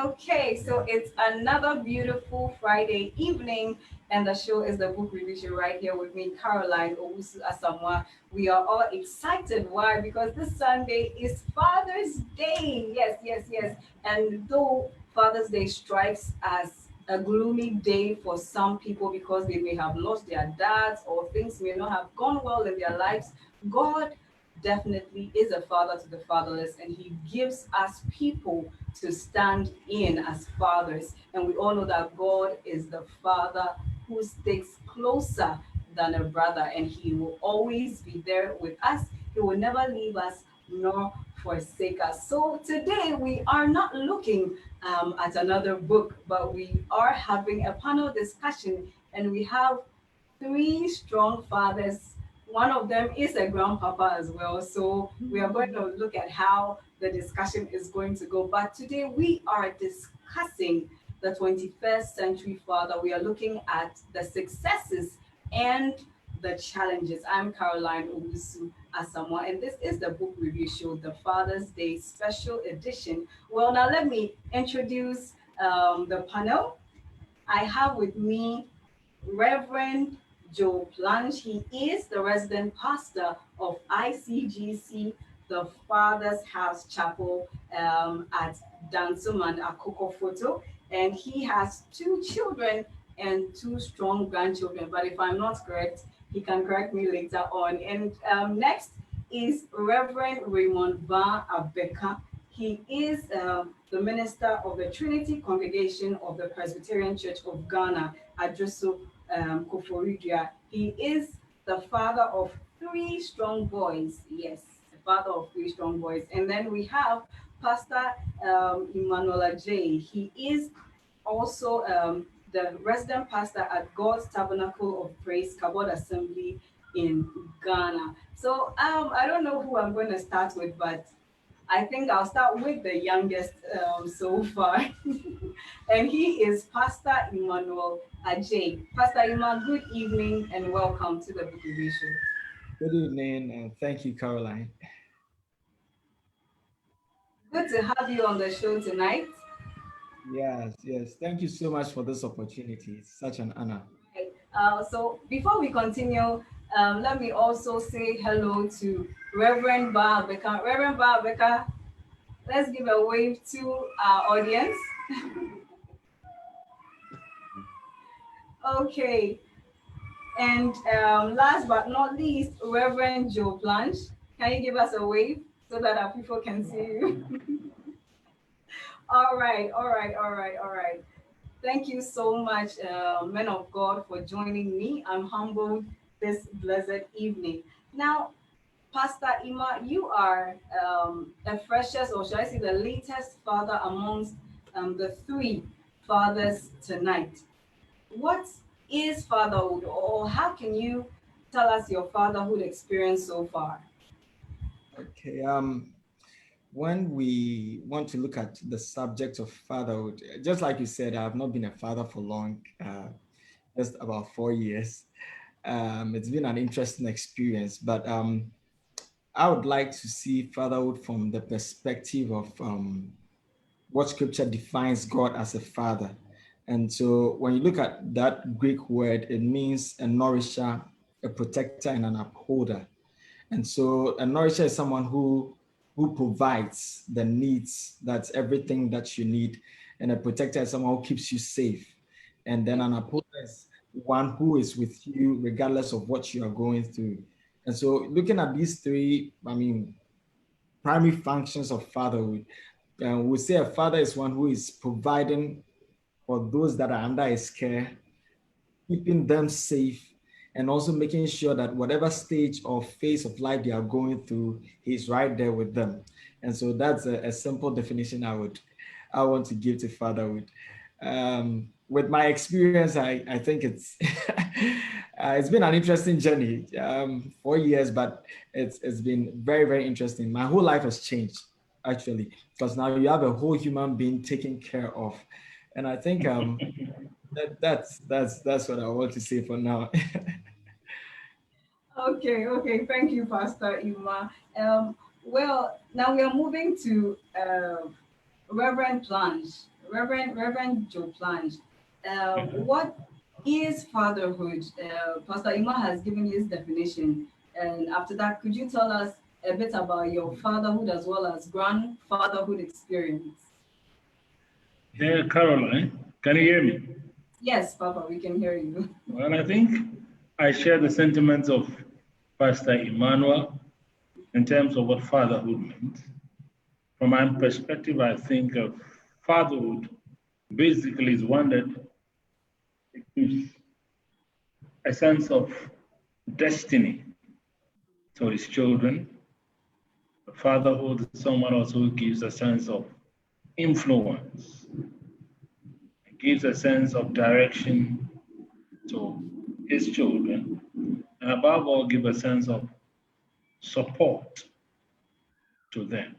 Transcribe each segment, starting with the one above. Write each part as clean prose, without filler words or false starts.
Okay, so it's another beautiful Friday evening, and the show is the book review show right here with me, Caroline Owusu Asamoah. We are all excited. Why? Because this Sunday is Father's Day. Yes, yes, yes. And though Father's Day strikes as a gloomy day for some people because they may have lost their dads or things may not have gone well in their lives, God definitely is a father to the fatherless, and he gives us people to stand in as fathers. And we all know that God is the father who sticks closer than a brother, and he will always be there with us. He will never leave us nor forsake us. So today we are not looking at another book, but we are having a panel discussion, and we have three strong fathers. One of them is a grandpapa as well. So we are going to look at how the discussion is going to go. But today we are discussing the 21st century father. We are looking at the successes and the challenges. I'm Caroline Owusu Asamoah, and this is the book review show, the Father's Day special edition. Well, now let me introduce the panel. I have with me Reverend Joe Plange. He is the resident pastor of ICGC, the Father's House Chapel at Dansoman Akoko Photo. And he has two children and two strong grandchildren. But if I'm not correct, he can correct me later on. And next is Reverend Raymond Baah Abekah. He is the minister of the Trinity Congregation of the Presbyterian Church of Ghana, Adjei Koforidua. He is the father of three strong boys. Yes, the father of three strong boys. And then we have Pastor Emmanuel Adjei. He is also the resident pastor at God's Tabernacle of Praise, Kabod Assembly in Ghana. So I don't know who I'm going to start with, but I think I'll start with the youngest so far. And he is Pastor Emmanuel Adjei. Pastor Emma, good evening and welcome to the Book Review Show. Good evening, and thank you, Caroline. Good to have you on the show tonight. Yes, yes. Thank you so much for this opportunity. It's such an honor. Right. So before we continue, let me also say hello to Reverend Baah Abekah. Reverend Baah Abekah, let's give a wave to our audience. Okay. And last but not least, Reverend Joe Plange. Can you give us a wave so that our people can see you? All right, all right, all right, all right. Thank you so much, men of God, for joining me. I'm humbled this blessed evening. Now, Pastor Ima, you are a freshest, or should I say, the latest father amongst the three fathers tonight. What is fatherhood, or how can you tell us your fatherhood experience so far? Okay. When we want to look at the subject of fatherhood, just like you said, I have not been a father for long, just about 4 years. It's been an interesting experience, but I would like to see fatherhood from the perspective of what scripture defines God as a father. And so when you look at that Greek word, it means a nourisher, a protector, and an upholder. And so a nourisher is someone who provides the needs, that's everything that you need. And a protector is someone who keeps you safe. And then an upholder is one who is with you regardless of what you are going through. And so looking at these three, primary functions of fatherhood, we say a father is one who is providing for those that are under his care, keeping them safe, and also making sure that whatever stage or phase of life they are going through, he's right there with them. And so that's a simple definition I want to give to fatherhood. With my experience, I think it's been an interesting journey. 4 years, but it's been very, very interesting. My whole life has changed actually, because now you have a whole human being taken care of, and I think that's what I want to say for now. Okay, okay. Thank you, Pastor Ima. Well, now we are moving to Reverend Plange. Reverend Joe Plange, what is fatherhood? Pastor Ima has given his definition, and after that, could you tell us a bit about your fatherhood as well as grandfatherhood experience? Yeah, Caroline, can you hear me? Yes, Papa, we can hear you. Well, I think I share the sentiments of Pastor Emmanuel in terms of what fatherhood means. From my perspective, I think of fatherhood basically is one that gives a sense of destiny to his children. Fatherhood is someone also who gives a sense of influence. It gives a sense of direction to his children, and above all, give a sense of support to them.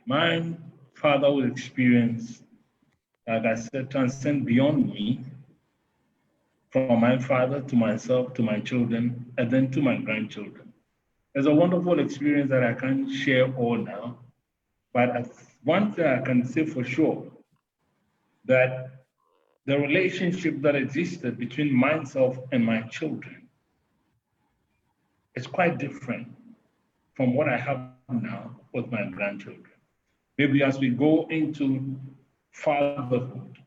My fatherhood experience, like I said, transcend beyond me, from my father to myself, to my children, and then to my grandchildren. It's a wonderful experience that I can't share all now, but one thing I can say for sure, that the relationship that existed between myself and my children is quite different from what I have now with my grandchildren. Maybe as we go into fatherhood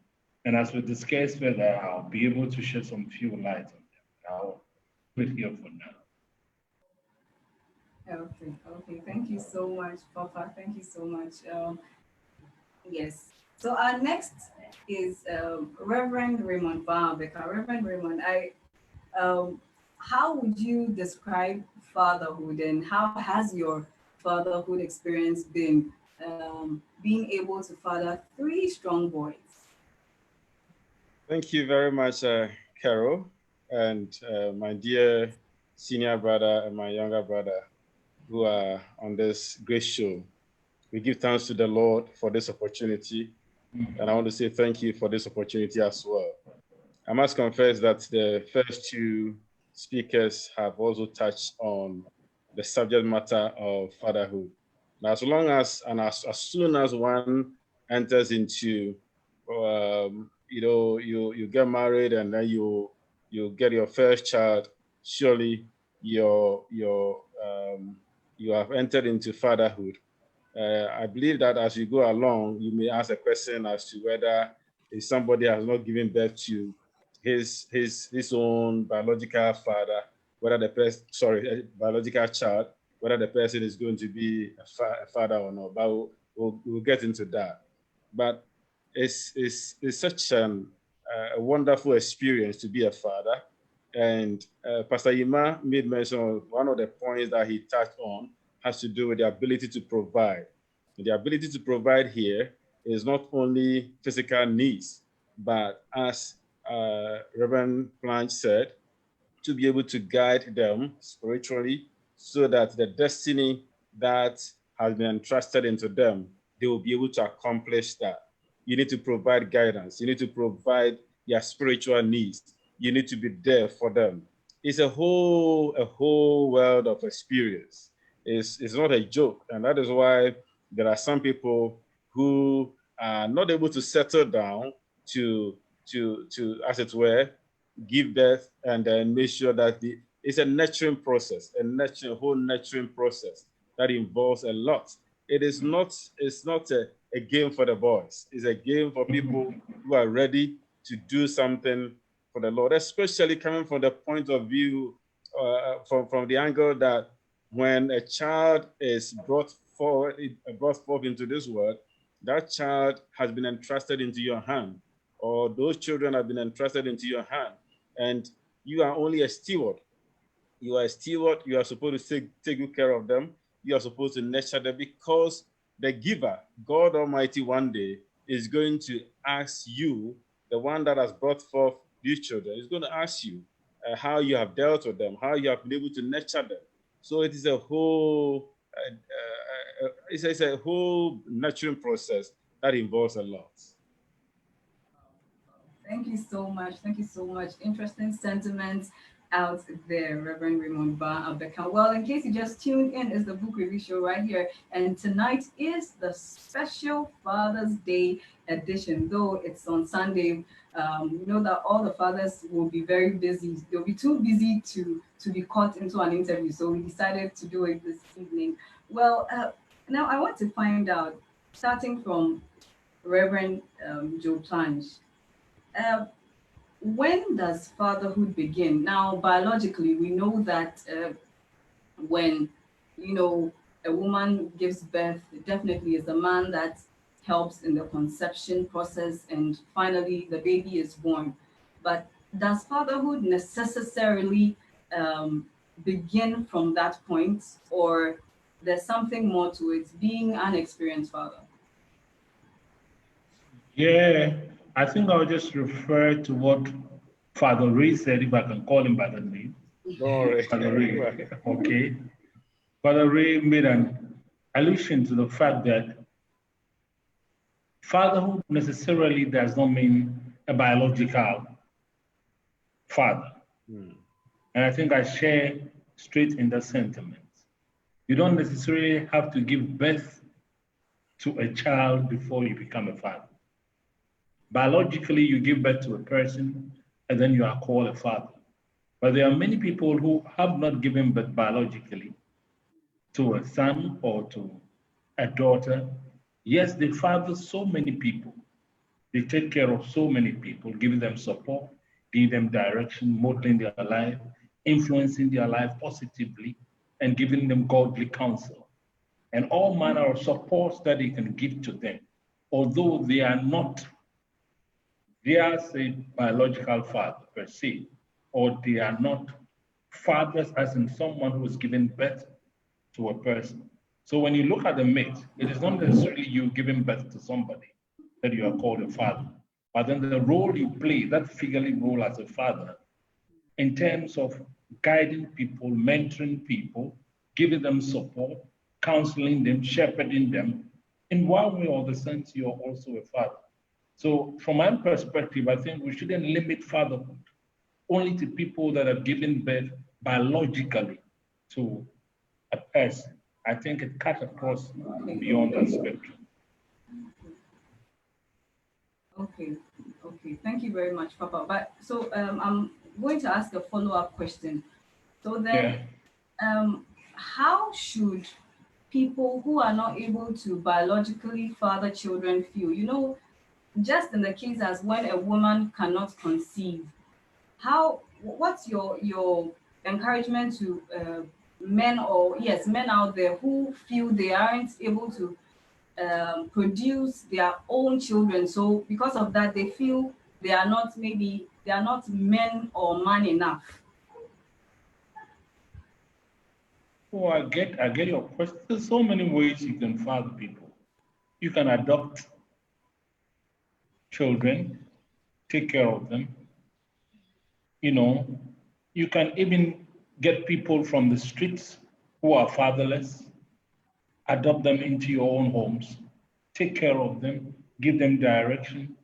and as we discuss further, I'll be able to shed some few light on them. I'll leave it here for now. Okay. Thank you so much, Papa. Thank you so much. Yes. So our next is Reverend Raymond Baah. Reverend Raymond, how would you describe fatherhood, and how has your fatherhood experience been, being able to father three strong boys? Thank you very much, Carol, and my dear senior brother and my younger brother who are on this great show. We give thanks to the Lord for this opportunity, and I want to say thank you for this opportunity as well. I must confess that the first two speakers have also touched on the subject matter of fatherhood. Now, as long as, and as soon as one enters into, you get married and then you get your first child, surely you have entered into fatherhood. I believe that as you go along, you may ask a question as to whether if somebody has not given birth to his own biological father, whether the person, biological child, whether the person is going to be a father or not. But we'll get into that. But it's such a wonderful experience to be a father. And Pastor Yima made mention of one of the points that he touched on has to do with the ability to provide. And the ability to provide here is not only physical needs, but as Reverend Plange said, to be able to guide them spiritually so that the destiny that has been entrusted into them, they will be able to accomplish that. You need to provide guidance. You need to provide their spiritual needs. You need to be there for them. It's a whole world of experience. It's not a joke. And that is why there are some people who are not able to settle down to as it were, give birth and then make sure that it's a nurturing process, a whole nurturing process that involves a lot. It's not a game for the boys. It's a game for people who are ready to do something for the Lord, especially coming from the point of view, from the angle that when a child is brought forth into this world, that child has been entrusted into your hand, or those children have been entrusted into your hand, and you are only a steward. You are a steward. You are supposed to take good care of them. You are supposed to nurture them, because the giver, God Almighty, one day is going to ask you, the one that has brought forth these children, is going to ask you how you have dealt with them, how you have been able to nurture them. So it is a whole it's a whole nurturing process that involves a lot. Thank you so much. Thank you so much. Interesting sentiments out there, Reverend Raymond Baah Abekah. Well, in case you just tuned in, it's the book review show right here. And tonight is the special Father's Day edition, though it's on Sunday. You know that all the fathers will be very busy. They'll be too busy to be caught into an interview. So we decided to do it this evening. Well, now I want to find out, starting from Reverend Joe Plange, uh, when does fatherhood begin? Now, biologically, we know that when a woman gives birth, it definitely is the man that helps in the conception process, and finally the baby is born. But does fatherhood necessarily begin from that point, or there's something more to it, being an experienced father? Yeah, I think I'll just refer to what Father Ray said, if I can call him by the name. Don't worry. Father Ray, okay. Father Ray made an allusion to the fact that fatherhood necessarily does not mean a biological father. And I think I share straight in that sentiment. You don't necessarily have to give birth to a child before you become a father. Biologically, you give birth to a person and then you are called a father. But there are many people who have not given birth biologically to a son or to a daughter. Yes, they father so many people. They take care of so many people, giving them support, giving them direction, modeling their life, influencing their life positively, and giving them godly counsel and all manner of supports that they can give to them, although they are not theirs a biological father per se, or they are not fathers as in someone who is giving birth to a person. So when you look at the mix, it is not necessarily you giving birth to somebody that you are called a father, but then the role you play, that figurative role as a father, in terms of guiding people, mentoring people, giving them support, counseling them, shepherding them, in one way or the sense, you're also a father. So from my perspective, I think we shouldn't limit fatherhood only to people that have given birth biologically to a person. I think it cuts across beyond that spectrum. Okay, okay. Thank you very much, Papa. But so I'm going to ask a follow-up question. So then, how should people who are not able to biologically father children feel? You know, just in the case as when a woman cannot conceive, what's your encouragement to men, or yes, men out there who feel they aren't able to produce their own children, so because of that they feel they are not men or man enough? Oh, I get your question. There's so many ways you can father people. You can adopt children, take care of them. You know, you can even get people from the streets who are fatherless, adopt them into your own homes, take care of them, give them direction,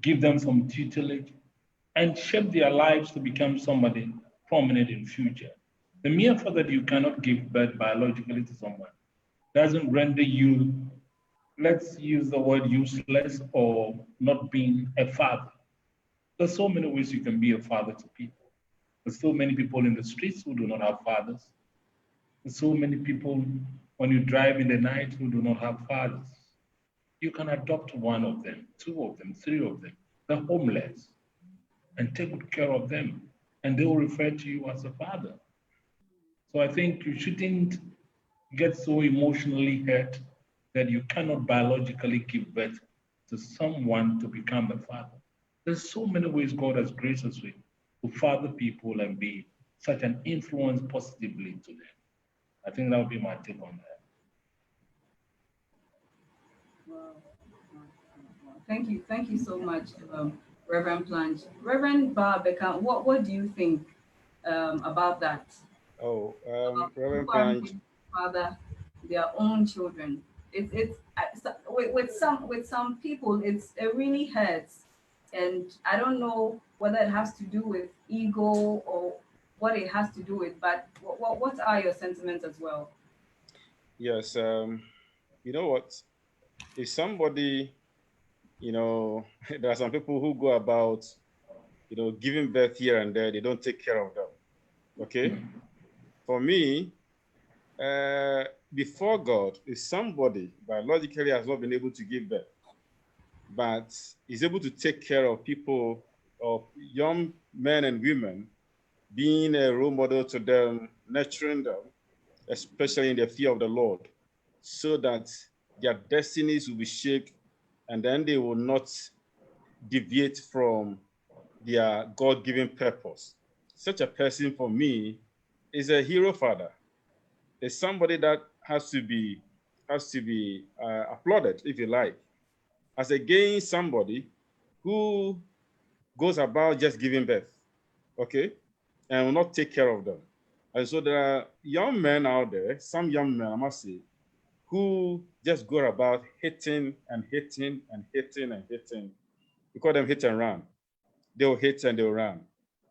give them some tutelage, and shape their lives to become somebody prominent in future. The mere fact that you cannot give birth biologically to someone doesn't render you, let's use the word useless or not being a father. There's so many ways you can be a father to people. There's so many people in the streets who do not have fathers. There's so many people when you drive in the night who do not have fathers. You can adopt one of them, two of them, three of them, the homeless, and take good care of them. And they will refer to you as a father. So I think you shouldn't get so emotionally hurt that you cannot biologically give birth to someone to become a father. There's so many ways God has graced us with to father people and be such an influence positively to them. I think that would be my take on that. Wow. Thank you so much, Reverend Plange. Reverend Abekah, what do you think about that? Oh, About Reverend who are able Plange. to father their own children? With some people it really hurts, and I don't know whether it has to do with ego or what it has to do with. But what are your sentiments as well? Yes, you know what? If somebody you know, there are some people who go about, you know, giving birth here and there, they don't take care of them. Okay? For me, before God, if somebody biologically has not been able to give birth, but is able to take care of people, of young men and women, being a role model to them, nurturing them, especially in the fear of the Lord, so that their destinies will be shaped and then they will not deviate from their God-given purpose. Such a person for me is a hero father. Is somebody that has to be applauded, if you like, as against somebody who goes about just giving birth, okay, and will not take care of them. And so there are young men out there, some young men, I must say, who just go about hitting and hitting and hitting and hitting. We call them hit and run. They will hit and they will run.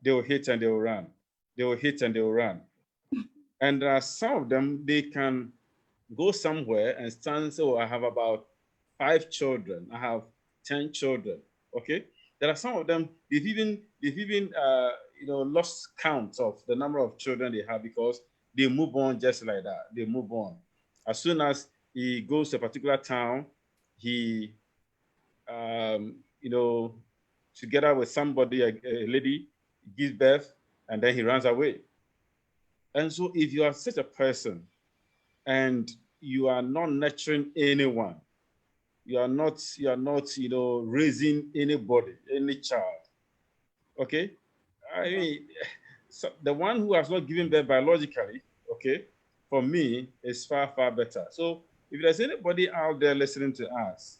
They will hit and they will run. They will hit and they will run. And there are some of them, they can go somewhere and stand and say, oh, I have about 5 children. I have 10 children. Okay. There are some of them, they've even lost count of the number of children they have because they move on just like that. They move on. As soon as he goes to a particular town, he, together with somebody, a lady, gives birth, and then he runs away. And so if you are such a person and you are not nurturing anyone, you are not raising anybody, any child, okay? I mean, so the one who has not given birth biologically, okay, for me, is far, far better. So if there's anybody out there listening to us,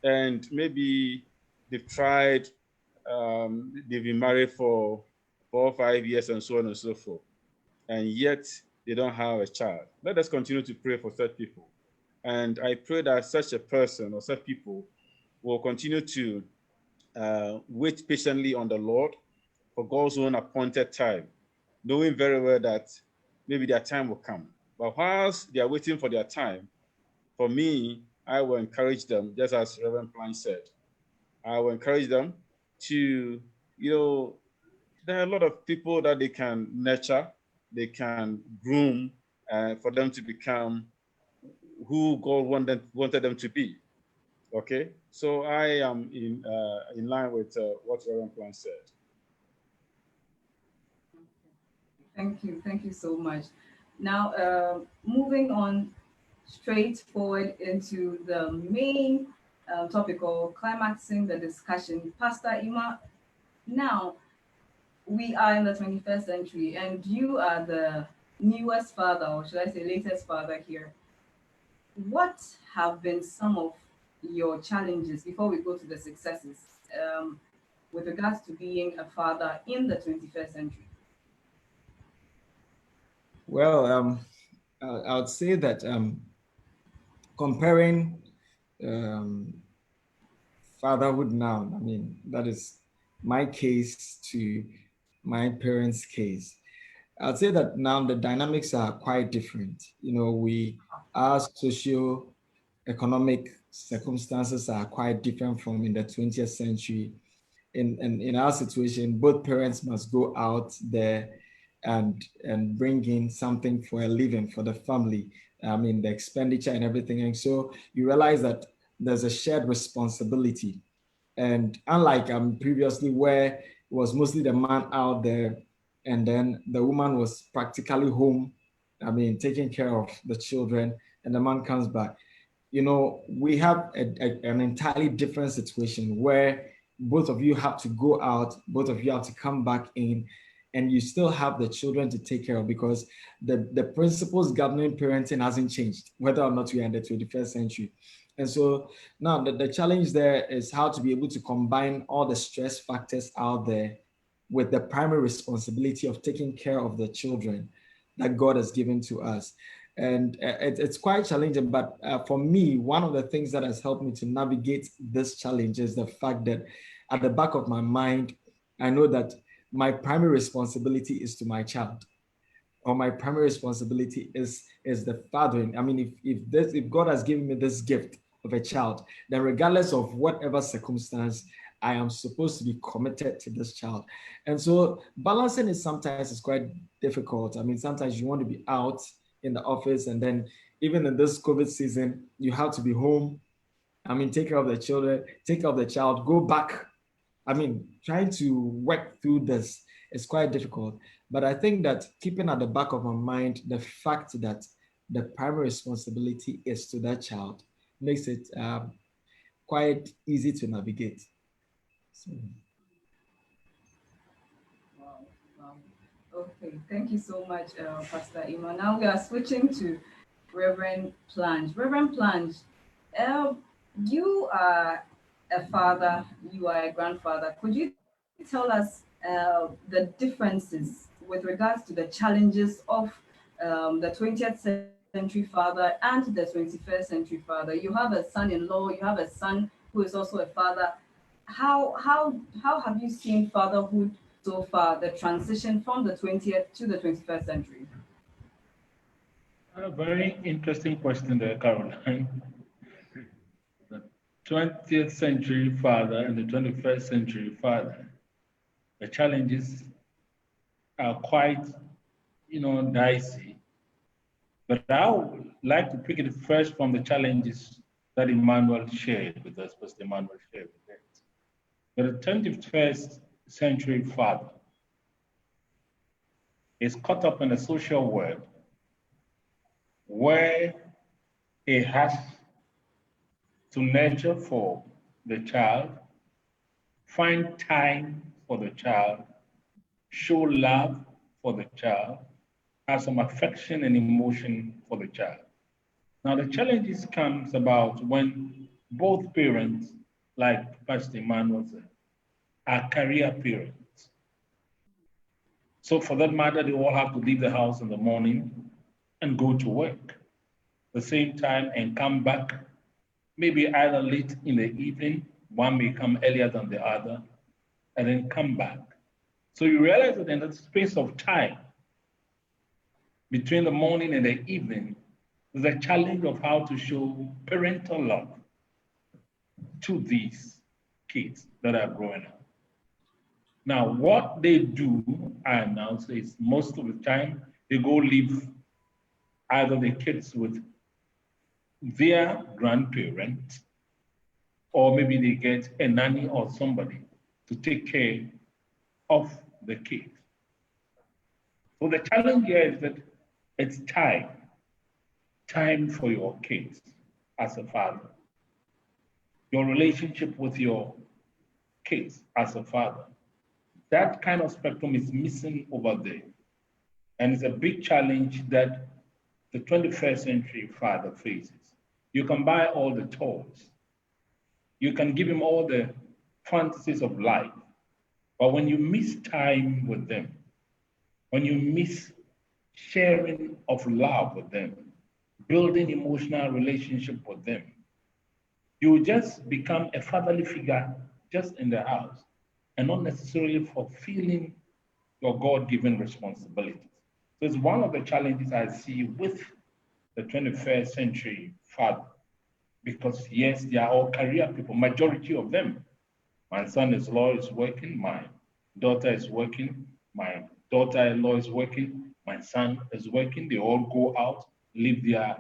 and maybe they've tried, they've been married for 4 or 5 years and so on and so forth, and yet they don't have a child. Let us continue to pray for such people. And I pray that such a person or such people will continue to wait patiently on the Lord for God's own appointed time, knowing very well that maybe their time will come. But whilst they are waiting for their time, for me, I will encourage them, just as Reverend Plange said, I will encourage them to, there are a lot of people that they can nurture, they can groom for them to become who God wanted them to be. Okay, so I am in line with what Reverend Plange said. Thank you so much. Now, moving on straight forward into the main topic or climaxing the discussion, Pastor Ima. Now, we are in the 21st century, and you are the newest father, or should I say, latest father here. What have been some of your challenges before we go to the successes with regards to being a father in the 21st century? Well, I would say that comparing fatherhood now, I mean, that is my case to my parents' case. I'd say that now the dynamics are quite different. Our socio-economic circumstances are quite different from in the 20th century. In our situation, both parents must go out there and bring in something for a living for the family. I mean, the expenditure and everything. And so you realize that there's a shared responsibility. And unlike previously where it was mostly the man out there and then the woman was practically home, I mean, taking care of the children, and the man comes back. We have an entirely different situation where both of you have to go out, both of you have to come back in, and you still have the children to take care of because the principles governing parenting hasn't changed, whether or not we are in the 21st century. And so now the challenge there is how to be able to combine all the stress factors out there with the primary responsibility of taking care of the children that God has given to us. And it's quite challenging, but for me, one of the things that has helped me to navigate this challenge is the fact that at the back of my mind, I know that my primary responsibility is to my child, or my primary responsibility is the fathering. I mean, if God has given me this gift, of a child, that regardless of whatever circumstance, I am supposed to be committed to this child. And so balancing it sometimes is quite difficult. I mean, sometimes you want to be out in the office, and then even in this COVID season, you have to be home. I mean, take care of the children, take care of the child, go back. I mean, trying to work through this is quite difficult. But I think that keeping at the back of my mind the fact that the primary responsibility is to that child makes it quite easy to navigate. So. Wow. Wow. Okay, thank you so much, Pastor Emma. Now we are switching to Reverend Plange. Reverend Plange, you are a father, you are a grandfather. Could you tell us the differences with regards to the challenges of the 20th century father and the 21st century father? You have a son-in-law, you have a son who is also a father. How have you seen fatherhood so far, the transition from the 20th to the 21st century? A very interesting question there, Caroline. The 20th century father and the 21st century father, the challenges are quite, dicey. But I would like to pick it first from the challenges that Emmanuel shared with us, Pastor Emmanuel shared with us. The 21st century father is caught up in a social world where he has to nurture for the child, find time for the child, show love for the child, have some affection and emotion for the child. Now the challenges comes about when both parents, like Pastor Emmanuel said, are career parents. So for that matter, they all have to leave the house in the morning and go to work the same time and come back, maybe either late in the evening, one may come earlier than the other, and then come back. So you realize that in that space of time between the morning and the evening, there's a challenge of how to show parental love to these kids that are growing up. Now, what they do, I now say, is most of the time they go leave either the kids with their grandparents, or maybe they get a nanny or somebody to take care of the kids. So the challenge here is that it's time for your kids as a father. Your relationship with your kids as a father. That kind of spectrum is missing over there. And it's a big challenge that the 21st century father faces. You can buy all the toys. You can give him all the fantasies of life. But when you miss time with them, when you miss sharing of love with them, building emotional relationship with them, you just become a fatherly figure just in the house and not necessarily fulfilling your God-given responsibilities. So it's one of the challenges I see with the 21st century father, because yes, they are all career people, majority of them. My son-in-law is working, my daughter is working, my daughter-in-law is working, my son is working. They all go out, leave their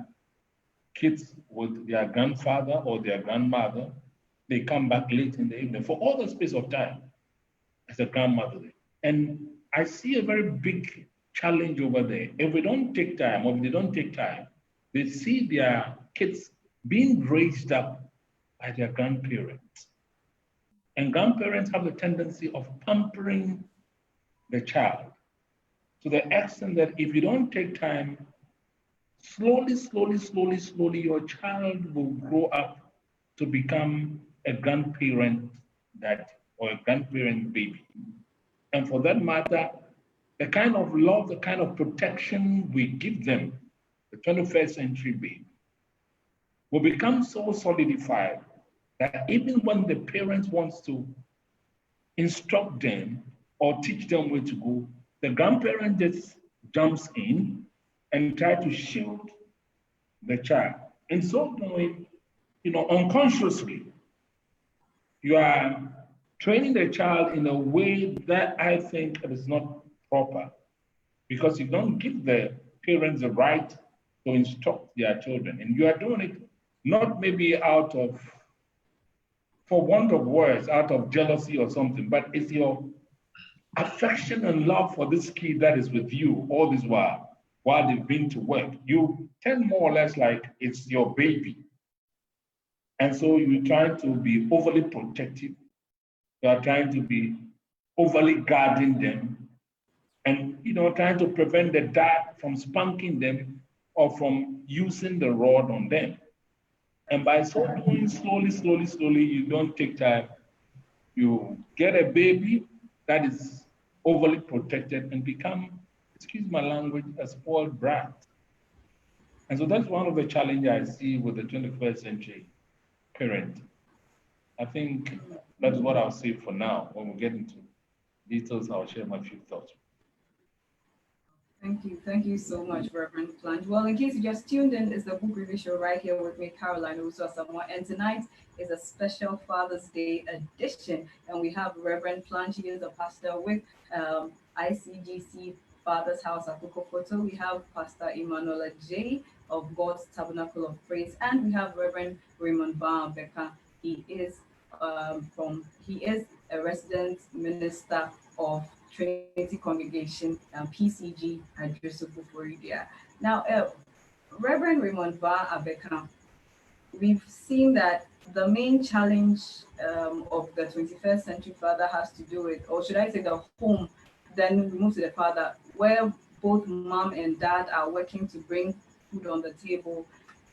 kids with their grandfather or their grandmother. They come back late in the evening for all the space of time as a grandmother. And I see a very big challenge over there. If we don't take time, or if they don't take time, they see their kids being raised up by their grandparents. And grandparents have the tendency of pampering the child to the extent that if you don't take time, slowly, your child will grow up to become a grandparent or a grandparent baby. And for that matter, the kind of love, the kind of protection we give them, the 21st century baby, will become so solidified that even when the parent wants to instruct them or teach them where to go, the grandparent just jumps in and try to shield the child. In so doing, unconsciously, you are training the child in a way that I think is not proper, because you don't give the parents the right to instruct their children. And you are doing it not maybe out of, for want of words, out of jealousy or something, but it's your affection and love for this kid that is with you all this while they've been to work. You tend more or less like it's your baby. And so you're trying to be overly protective. You are trying to be overly guarding them, and trying to prevent the dad from spanking them or from using the rod on them. And by so doing, slowly, you don't take time. You get a baby that is overly protected and become, excuse my language, a spoiled brat. And so that's one of the challenges I see with the 21st century parent. I think that's what I'll say for now. When we get into details, I'll share my few thoughts. Thank you. Thank you so much, Reverend Plange. Well, in case you just tuned in, it's the Book Review Show right here with me, Caroline Owusu Asamoah. And tonight is a special Father's Day edition. And we have Reverend Plange, he is a pastor with ICGC Father's House at Kokofoto. We have Pastor Emmanuel Adjei of God's Tabernacle of Praise. And we have Reverend Raymond Baah Abekah. He is a resident minister of Trinity Congregation, PCG, Adjei. Now, Reverend Raymond Baah Abekah, we've seen that the main challenge of the 21st century father has to do with, or should I say the home, then we move to the father, where both mom and dad are working to bring food on the table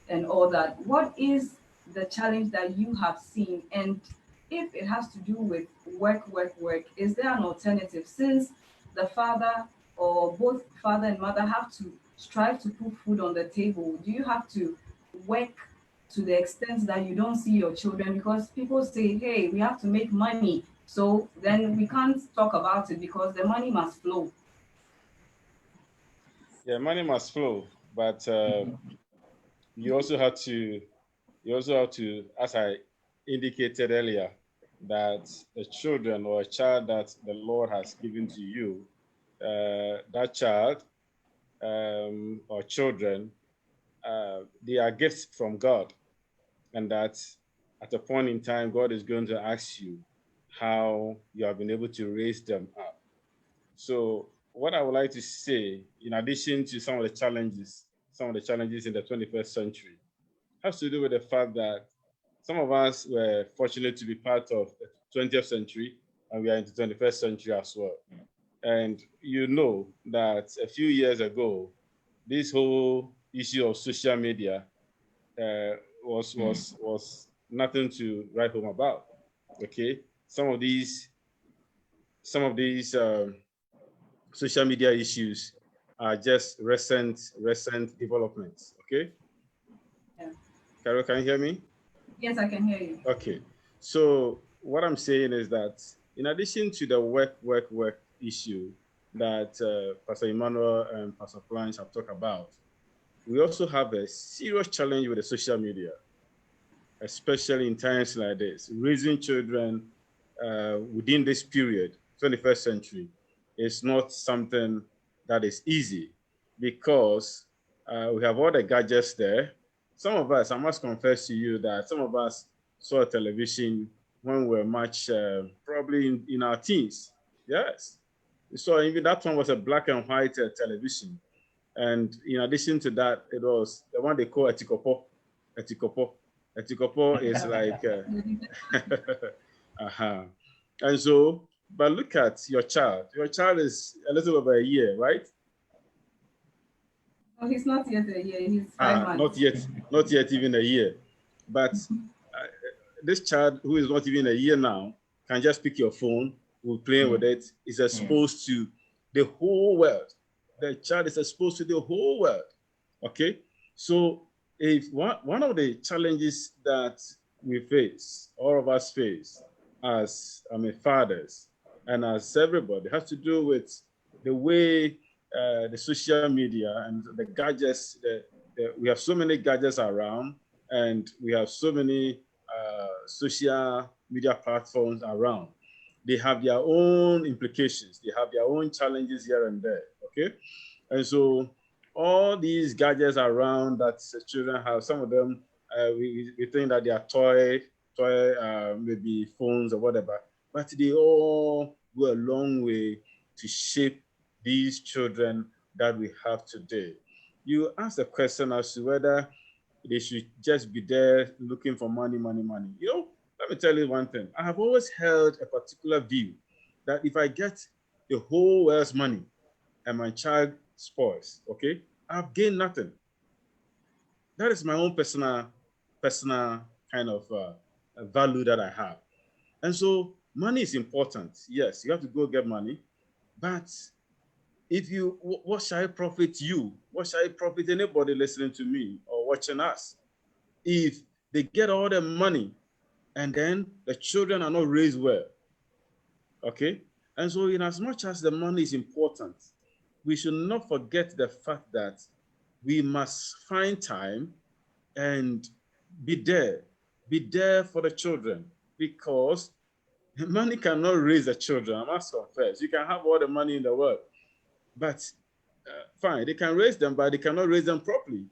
and all that. What is the challenge that you have seen? And if it has to do with work, is there an alternative? Since the father or both father and mother have to strive to put food on the table, do you have to work to the extent that you don't see your children? Because people say, hey, we have to make money, so then we can't talk about it because the money must flow. Yeah, money must flow, but you also have to, as I indicated earlier, that the children or a child that the Lord has given to you, that child or children, they are gifts from God. And that at a point in time, God is going to ask you how you have been able to raise them up. So what I would like to say, in addition to some of the challenges in the 21st century, has to do with the fact that some of us were fortunate to be part of the 20th century, and we are in the 21st century as well. And you know that a few years ago, this whole issue of social media was nothing to write home about. Okay, some of these social media issues are just recent developments. Okay. Yeah. Carol, can you hear me? Yes, I can hear you. Okay. So what I'm saying is that in addition to the work issue that Pastor Emmanuel and Pastor Plange have talked about, we also have a serious challenge with the social media, especially in times like this. Raising children within this period, 21st century, is not something that is easy, because we have all the gadgets there. Some of us, I must confess to you that some of us saw television when we were much, probably in our teens. Yes. So even that one was a black and white television. And in addition to that, it was the one they call etikopo. Etikopo is like, And so, but look at your child. Your child is a little over a year, right? Oh, he's not yet a year. He's 5 months. Not yet even a year. But this child, who is not even a year now, can just pick your phone, will play with it, is exposed to the whole world. The child is exposed to the whole world. Okay? So if one of the challenges that we face, all of us face, as fathers and as everybody, has to do with the way the social media and the gadgets, we have so many gadgets around, and we have so many social media platforms around. They have their own implications. They have their own challenges here and there, okay? And so all these gadgets around that children have, some of them, we think that they are toy, maybe phones or whatever, but they all go a long way to shape these children that we have today. You asked a question as to whether they should just be there looking for money, money, money. You know, let me tell you one thing. I have always held a particular view that if I get the whole world's money and my child spoils, okay, I've gained nothing. That is my own personal kind of value that I have. And so money is important. Yes, you have to go get money, but if you, what shall it profit you? What shall it profit anybody listening to me or watching us if they get all the money and then the children are not raised well? Okay? And so in as much as the money is important, we should not forget the fact that we must find time and be there for the children, because money cannot raise the children. I must confess, you can have all the money in the world, but fine, they can raise them, but they cannot raise them properly.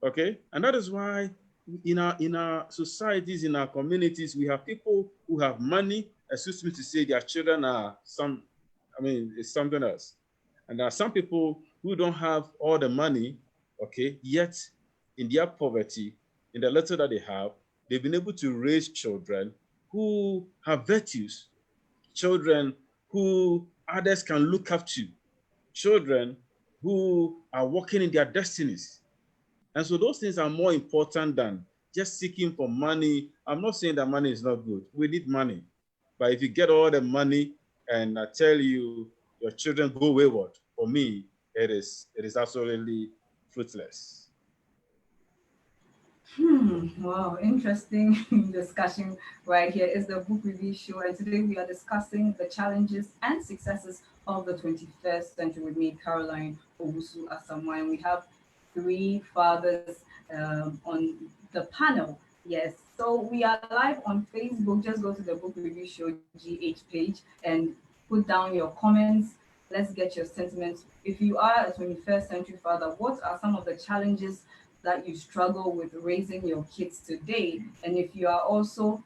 Okay, and that is why in our societies, in our communities, we have people who have money, excuse me to say, their children are it's something else. And there are some people who don't have all the money, okay, yet in their poverty, in the little that they have, they've been able to raise children who have virtues, children who others can look up to, children who are walking in their destinies. And so those things are more important than just seeking for money. I'm not saying that money is not good. We need money. But if you get all the money and I tell you your children go wayward, for me, it is absolutely fruitless. Wow, interesting discussion right here. Is the Book Review Show, and today we are discussing the challenges and successes of the 21st century with me, Caroline Owusu Asamoah, and we have three fathers on the panel. Yes, so we are live on Facebook. Just go to the Book Review Show GH page and put down your comments. Let's get your sentiments. If you are a 21st century father, what are some of the challenges that you struggle with raising your kids today? And if you are also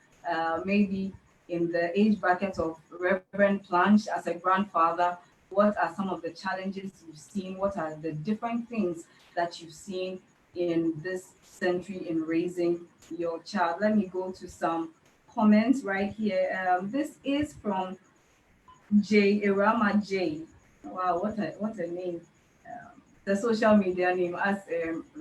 maybe in the age bracket of Reverend Plange as a grandfather, what are some of the challenges you've seen? What are the different things that you've seen in this century in raising your child? Let me go to some comments right here. This is from Adjei. Wow, what a name. The social media name, as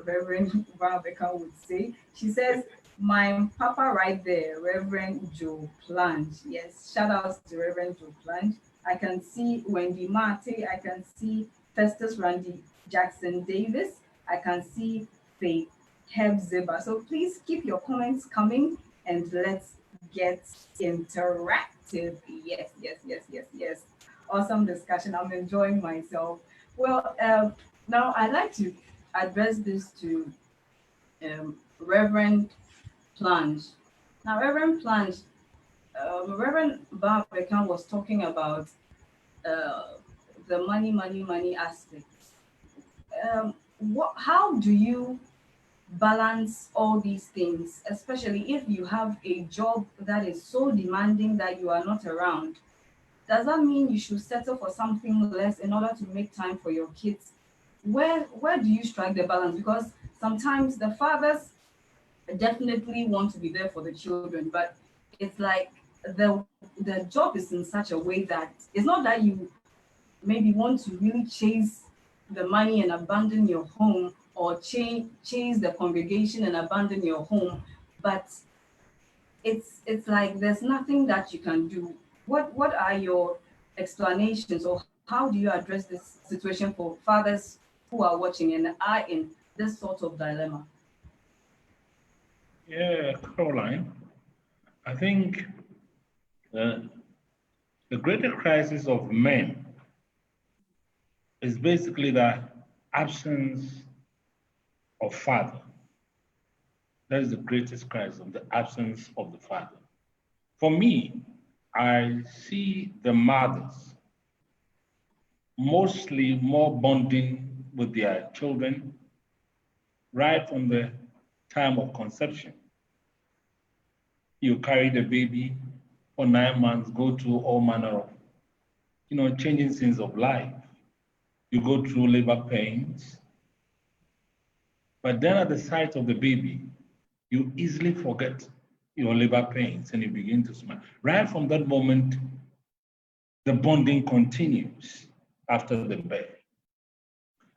Reverend Abekah would say. She says, my papa right there, Reverend Joe Plange. Yes, shout out to Reverend Joe Plange. I can see Wendy Marte. I can see Festus Randy Jackson Davis. I can see Faith Hebzeba. So please keep your comments coming and let's get interactive. Yes, yes, yes, yes, yes. Awesome discussion. I'm enjoying myself. Well, now I'd like to address this to Reverend Plange. Now, Reverend Plange, Reverend Baah was talking about the money aspect. How do you balance all these things, especially if you have a job that is so demanding that you are not around? Does that mean you should settle for something less in order to make time for your kids? Where do you strike the balance? Because sometimes the fathers definitely want to be there for the children, but it's like the job is in such a way that it's not that you maybe want to really chase the money and abandon your home, or chase the congregation and abandon your home, but it's like there's nothing that you can do. What are your explanations, or how do you address this situation for fathers who are watching and are in this sort of dilemma? Yeah, Caroline, I think the greater crisis of men is basically the absence of father. That is the greatest crisis, the absence of the father. For me, I see the mothers mostly more bonding with their children right from the time of conception. You carry the baby for 9 months, go through all manner of, changing scenes of life. You go through labor pains. But then at the sight of the baby, you easily forget your labor pains and you begin to smile. Right from that moment, the bonding continues after the birth.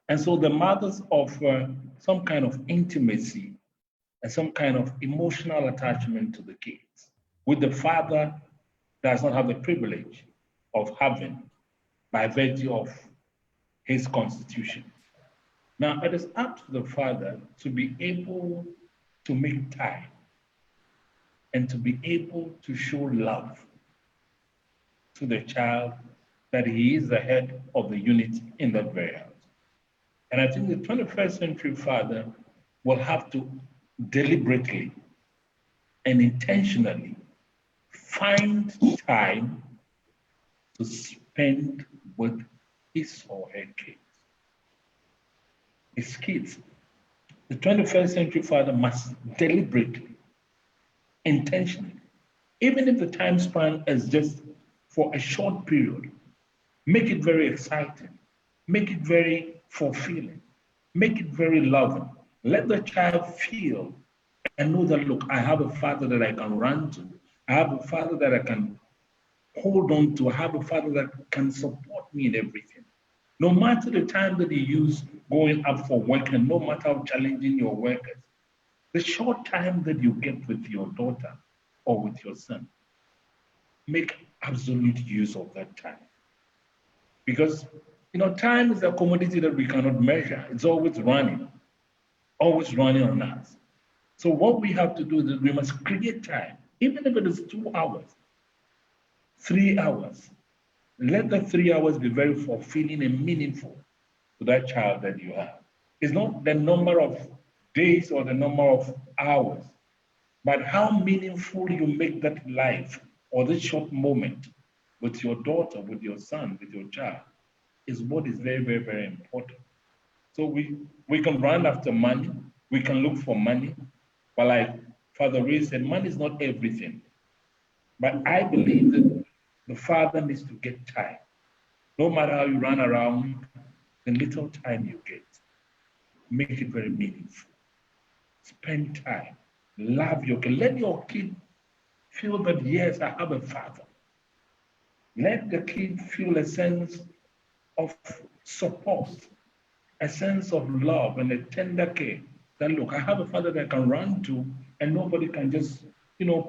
And so the mothers offer some kind of intimacy and some kind of emotional attachment to the kids, which the father does not have the privilege of having by virtue of his constitution. Now, it is up to the father to be able to make time and to be able to show love to the child that he is the head of the unit in that very house. And I think the 21st century father will have to deliberately and intentionally find time to spend with his or her kids. His kids. The 21st century father must deliberately, intentionally, even if the time span is just for a short period, make it very exciting, make it very fulfilling, make it very loving. Let the child feel and know that, look, I have a father that I can run to. I have a father that I can hold on to. I have a father that can support me in everything. No matter the time that you use going up for work and no matter how challenging your work is, the short time that you get with your daughter or with your son, make absolute use of that time. Because, time is a commodity that we cannot measure. It's always running on us. So what we have to do is we must create time, even if it is 2 hours, 3 hours. Let the 3 hours be very fulfilling and meaningful to that child that you have. It's not the number of days or the number of hours, but how meaningful you make that life or this short moment with your daughter, with your son, with your child, is what is very, very, very important. So we can run after money, we can look for money, but like Father Ray said, money is not everything. But I believe that the father needs to get time. No matter how you run around, the little time you get, make it very meaningful. Spend time, love your kid. Let your kid feel that, yes, I have a father. Let the kid feel a sense of support, a sense of love and a tender care. That, look, I have a father that I can run to and nobody can just,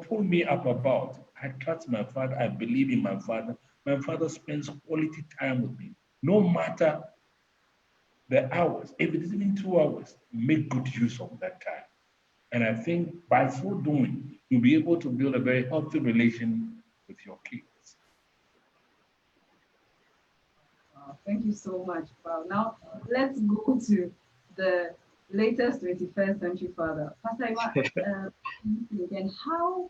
pull me up about. I trust my father. I believe in my father. My father spends quality time with me. No matter the hours, if it is even 2 hours, make good use of that time. And I think by so doing, you'll be able to build a very healthy relation with your kids. Thank you so much, Paul. Now, let's go to the latest 21st century father. Pastor Emma, again, how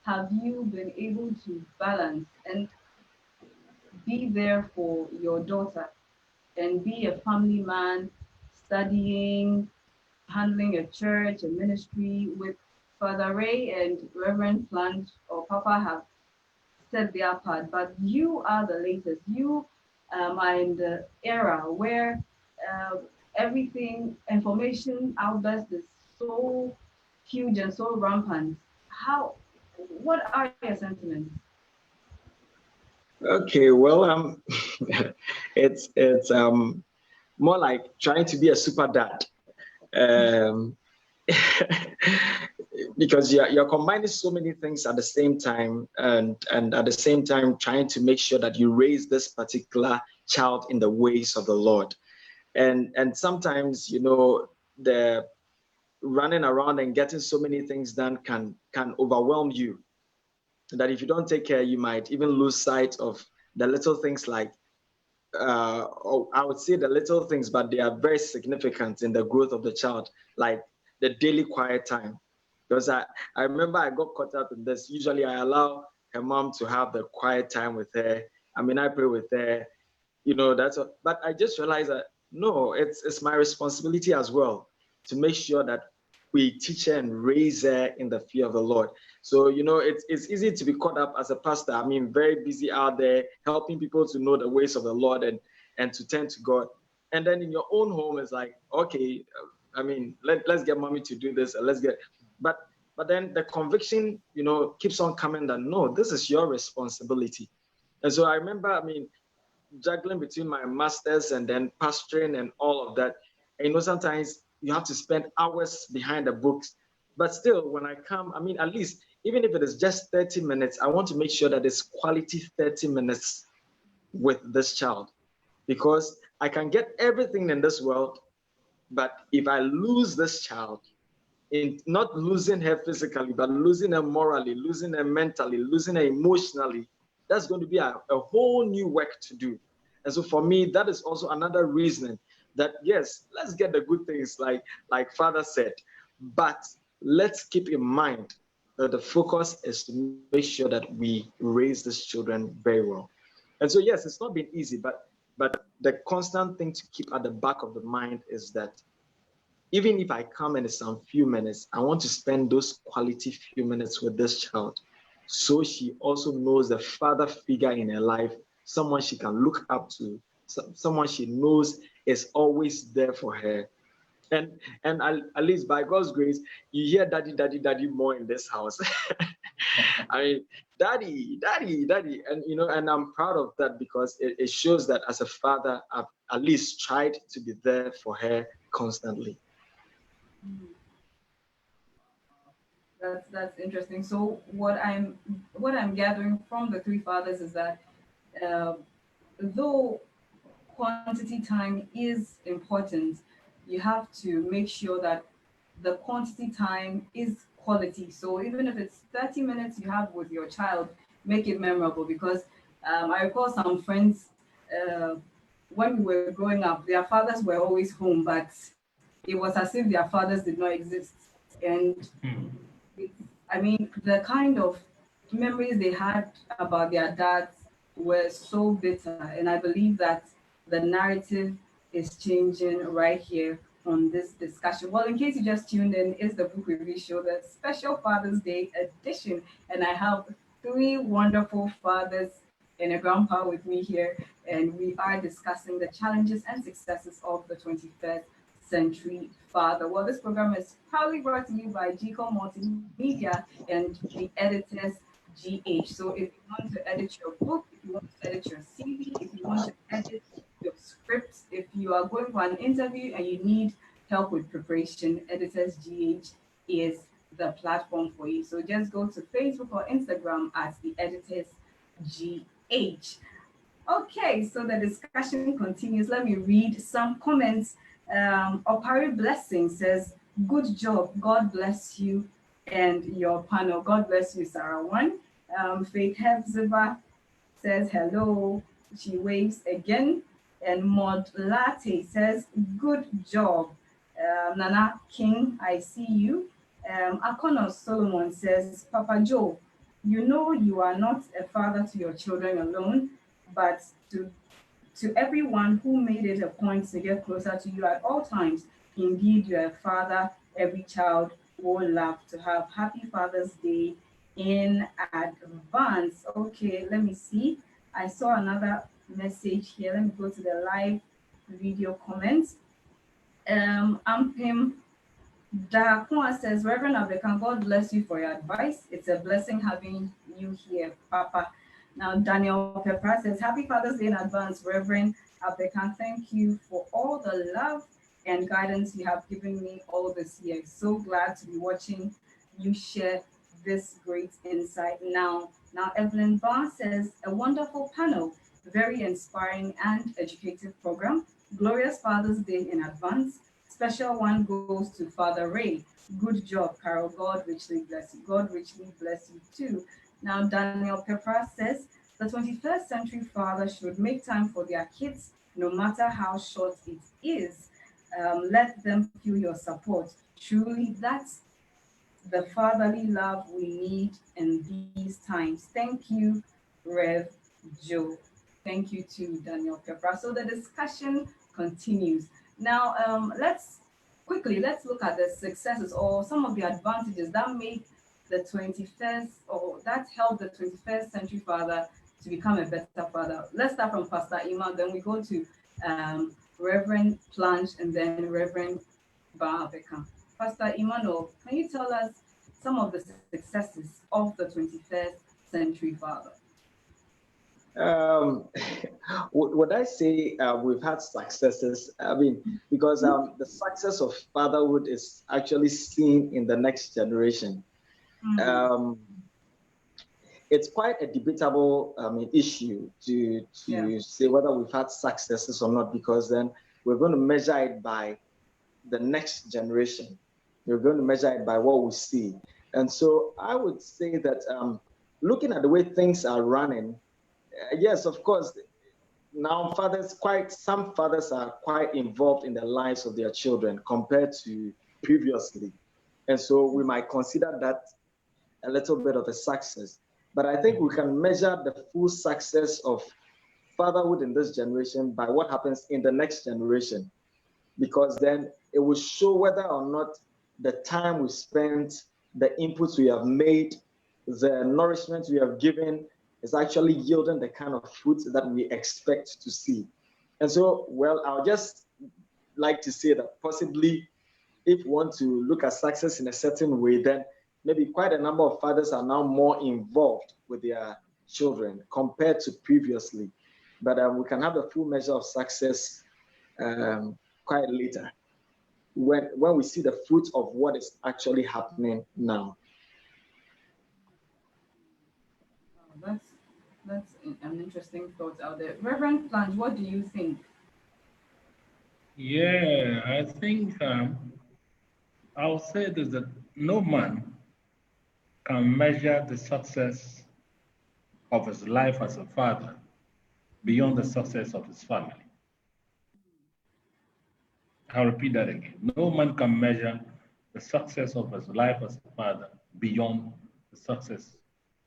have you been able to balance and be there for your daughter and be a family man, studying, handling a church, a ministry with Father Ray and Reverend Plange or Papa have set their part, but you are the latest. You are in the era where everything, information outburst is so huge and so rampant. What are your sentiments? Okay, well, it's more like trying to be a super dad, because you're combining so many things at the same time, and at the same time trying to make sure that you raise this particular child in the ways of the Lord, and sometimes the running around and getting so many things done can overwhelm you. That if you don't take care, you might even lose sight of the little things like, I would say the little things, but they are very significant in the growth of the child, like the daily quiet time. Because I remember I got caught up in this. Usually I allow her mom to have the quiet time with her. I mean, I pray with her, that's all. But I just realized that no, it's my responsibility as well to make sure that we teach her and raise her in the fear of the Lord. So, it's easy to be caught up as a pastor. I mean, very busy out there helping people to know the ways of the Lord and to turn to God. And then in your own home, it's like, okay, I mean, let's get mommy to do this. But then the conviction, keeps on coming that no, this is your responsibility. And so I remember, I mean, juggling between my masters and then pastoring and all of that. And sometimes you have to spend hours behind the books. But still, when I come, I mean, at least, even if it is just 30 minutes, I want to make sure that it's quality 30 minutes with this child. Because I can get everything in this world, but if I lose this child, in not losing her physically, but losing her morally, losing her mentally, losing her emotionally, that's going to be a whole new work to do. And so for me, that is also another reason that, yes, let's get the good things like Father said, but let's keep in mind that the focus is to make sure that we raise these children very well. And so, yes, it's not been easy, but the constant thing to keep at the back of the mind is that even if I come in some few minutes, I want to spend those quality few minutes with this child so she also knows the father figure in her life, someone she can look up to, someone she knows is always there for her. And at least by God's grace, you hear daddy, daddy, daddy more in this house. I mean, daddy, daddy, daddy. And, and I'm proud of that because it shows that as a father, I've at least tried to be there for her constantly. That's interesting. So what I'm gathering from the three fathers is that though quantity time is important, you have to make sure that the quantity time is quality. So even if it's 30 minutes you have with your child, make it memorable because I recall some friends when we were growing up, their fathers were always home, but it was as if their fathers did not exist. And I mean, the kind of memories they had about their dads were so bitter. And I believe that the narrative is changing right here on this discussion. Well, in case you just tuned in, it's the Book Review Show, the special Father's Day edition. And I have three wonderful fathers and a grandpa with me here. And we are discussing the challenges and successes of the 21st century father. Well, this program is proudly brought to you by GCO Multimedia and the editors GH. So if you want to edit your book, if you want to edit your CV, if you want to edit your script, if you are going for an interview and you need help with preparation, editors GH is the platform for you. So just go to Facebook or Instagram at the editors GH. Okay, so the discussion continues. Let me read some comments. Opari Blessing says, good job. God bless you and your panel. God bless you, Sarah One. Faith Hepzibah says hello. She waves again. And Maud Latte says, good job. Nana King, I see you. Akonos Solomon says, Papa Joe, you know you are not a father to your children alone, but to everyone who made it a point to get closer to you at all times. Indeed, you are a father every child will love to have. Happy Father's Day in advance. Okay, let me see. I saw another message here. Let me go to the live video comments. Ampim Dakwa says, Reverend Abekah, God bless you for your advice. It's a blessing having you here, Papa. Now, Daniel Pepper says, Happy Father's Day in advance, Reverend Abekah. Thank you for all the love and guidance you have given me all this year. So glad to be watching you share this great insight now. Now, Evelyn Baah says, a wonderful panel, very inspiring and educative program. Glorious Father's Day in advance. Special one goes to Father Ray. Good job, Carol. God richly bless you. God richly bless you too. Now, Daniel Pepper says, the 21st century father should make time for their kids, no matter how short it is. Let them feel your support. Truly, that's the fatherly love we need in these times. Thank you, Rev Joe. Thank you to Daniel Pepra. So the discussion continues. Now, let's look at the successes or some of the advantages that make the 21st or that help the 21st century father to become a better father. Let's start from Pastor Ima, then we go to Reverend Plange, and then Reverend Baah Abekah. Pastor Emmanuel, can you tell us some of the successes of the 21st century father? Would I say we've had successes? I mean, because the success of fatherhood is actually seen in the next generation. It's quite a debatable issue to say whether we've had successes or not, because then we're going to measure it by the next generation. We're going to measure it by what we see. And so I would say that looking at the way things are running, yes, of course, now some fathers are quite involved in the lives of their children compared to previously. And so we might consider that a little bit of a success. But I think we can measure the full success of fatherhood in this generation by what happens in the next generation, because then it will show whether or not the time we spent, the inputs we have made, the nourishment we have given is actually yielding the kind of fruit that we expect to see. And so, well, I'll just like to say that possibly if we want to look at success in a certain way, then maybe quite a number of fathers are now more involved with their children compared to previously. But we can have a full measure of success quite later when we see the fruit of what is actually happening now. That's an interesting thought out there. Reverend Plange, what do you think? Yeah, I think I'll say this, that no man can measure the success of his life as a father beyond the success of his family. I'll repeat that again. No man can measure the success of his life as a father beyond the success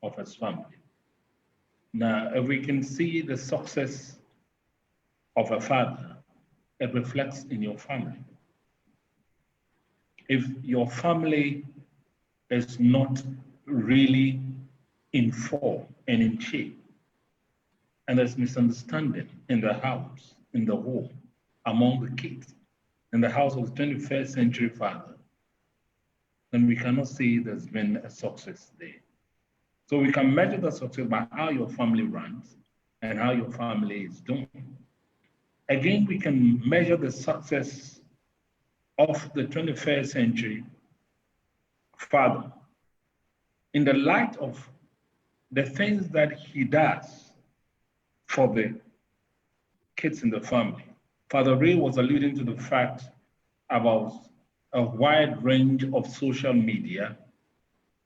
of his family. Now, if we can see the success of a father, it reflects in your family. If your family is not really informed and in shape, and there's misunderstanding in the house, in the home, among the kids, in the house of the 21st century father, then we cannot say there's been a success there. So we can measure the success by how your family runs and how your family is doing. Again, we can measure the success of the 21st century father in the light of the things that he does for the kids in the family. Father Ray was alluding to the fact about a wide range of social media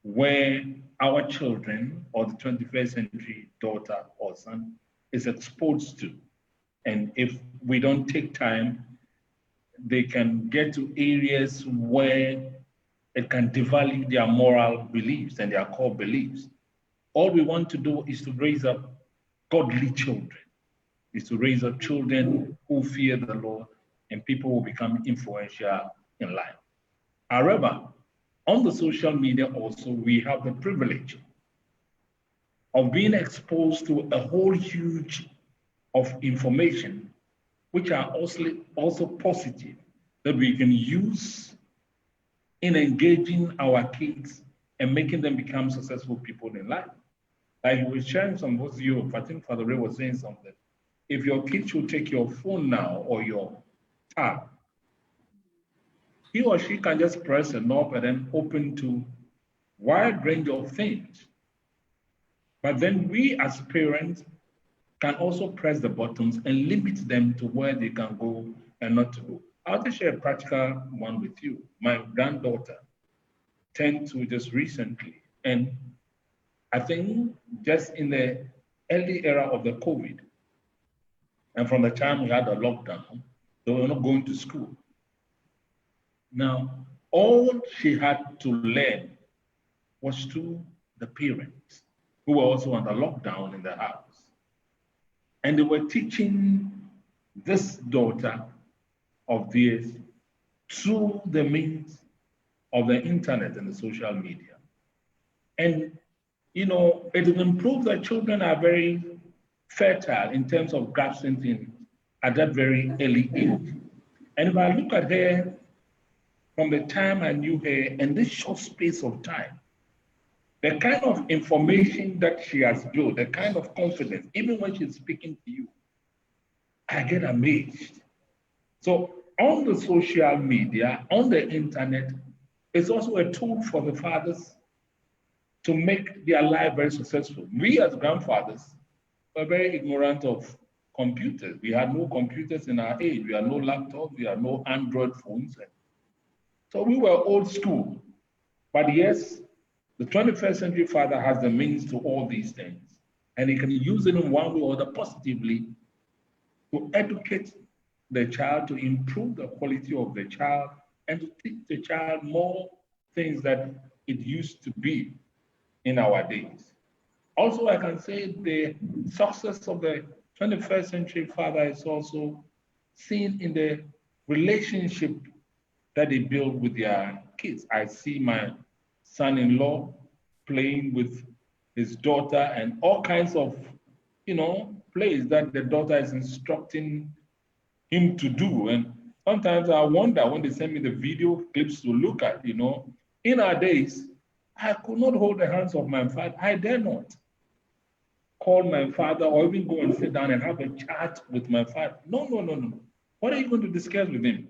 where our children or the 21st century daughter or son is exposed to. And if we don't take time, they can get to areas where it can devalue their moral beliefs and their core beliefs. All we want to do is to raise up godly children, is to raise up children who fear the Lord and people who become influential in life. However, on the social media also, we have the privilege of being exposed to a whole huge of information, which are also positive, that we can use in engaging our kids and making them become successful people in life. Like we were sharing some of you, I think Father Ray was saying something. If your kid should take your phone now or your tab, he or she can just press a knob and then open to wide range of things. But then we as parents can also press the buttons and limit them to where they can go and not to go. I'll just share a practical one with you. My granddaughter turned to just recently, and I think just in the early era of the COVID, and from the time we had a lockdown, they were not going to school. Now, all she had to learn was to the parents who were also under lockdown in the house. And they were teaching this daughter of theirs through the means of the internet and the social media. And, you know, it has improved that children are very fertile in terms of grasping things at that very early age. And if I look at her from the time I knew her in this short space of time, the kind of information that she has built, the kind of confidence, even when she's speaking to you, I get amazed. So on the social media, on the internet, it's also a tool for the fathers to make their life very successful. We as grandfathers were very ignorant of computers. We had no computers in our age. We had no laptops. We had no Android phones. So we were old school. But yes, the 21st century father has the means to all these things. And he can use it in one way or the positively to educate the child, to improve the quality of the child, and to teach the child more things that it used to be in our days. Also, I can say the success of the 21st century father is also seen in the relationship that they build with their kids. I see my son-in-law playing with his daughter and all kinds of, you know, plays that the daughter is instructing him to do. And sometimes I wonder when they send me the video clips to look at, you know, in our days, I could not hold the hands of my father. I dare not call my father or even go and sit down and have a chat with my father. No. What are you going to discuss with him?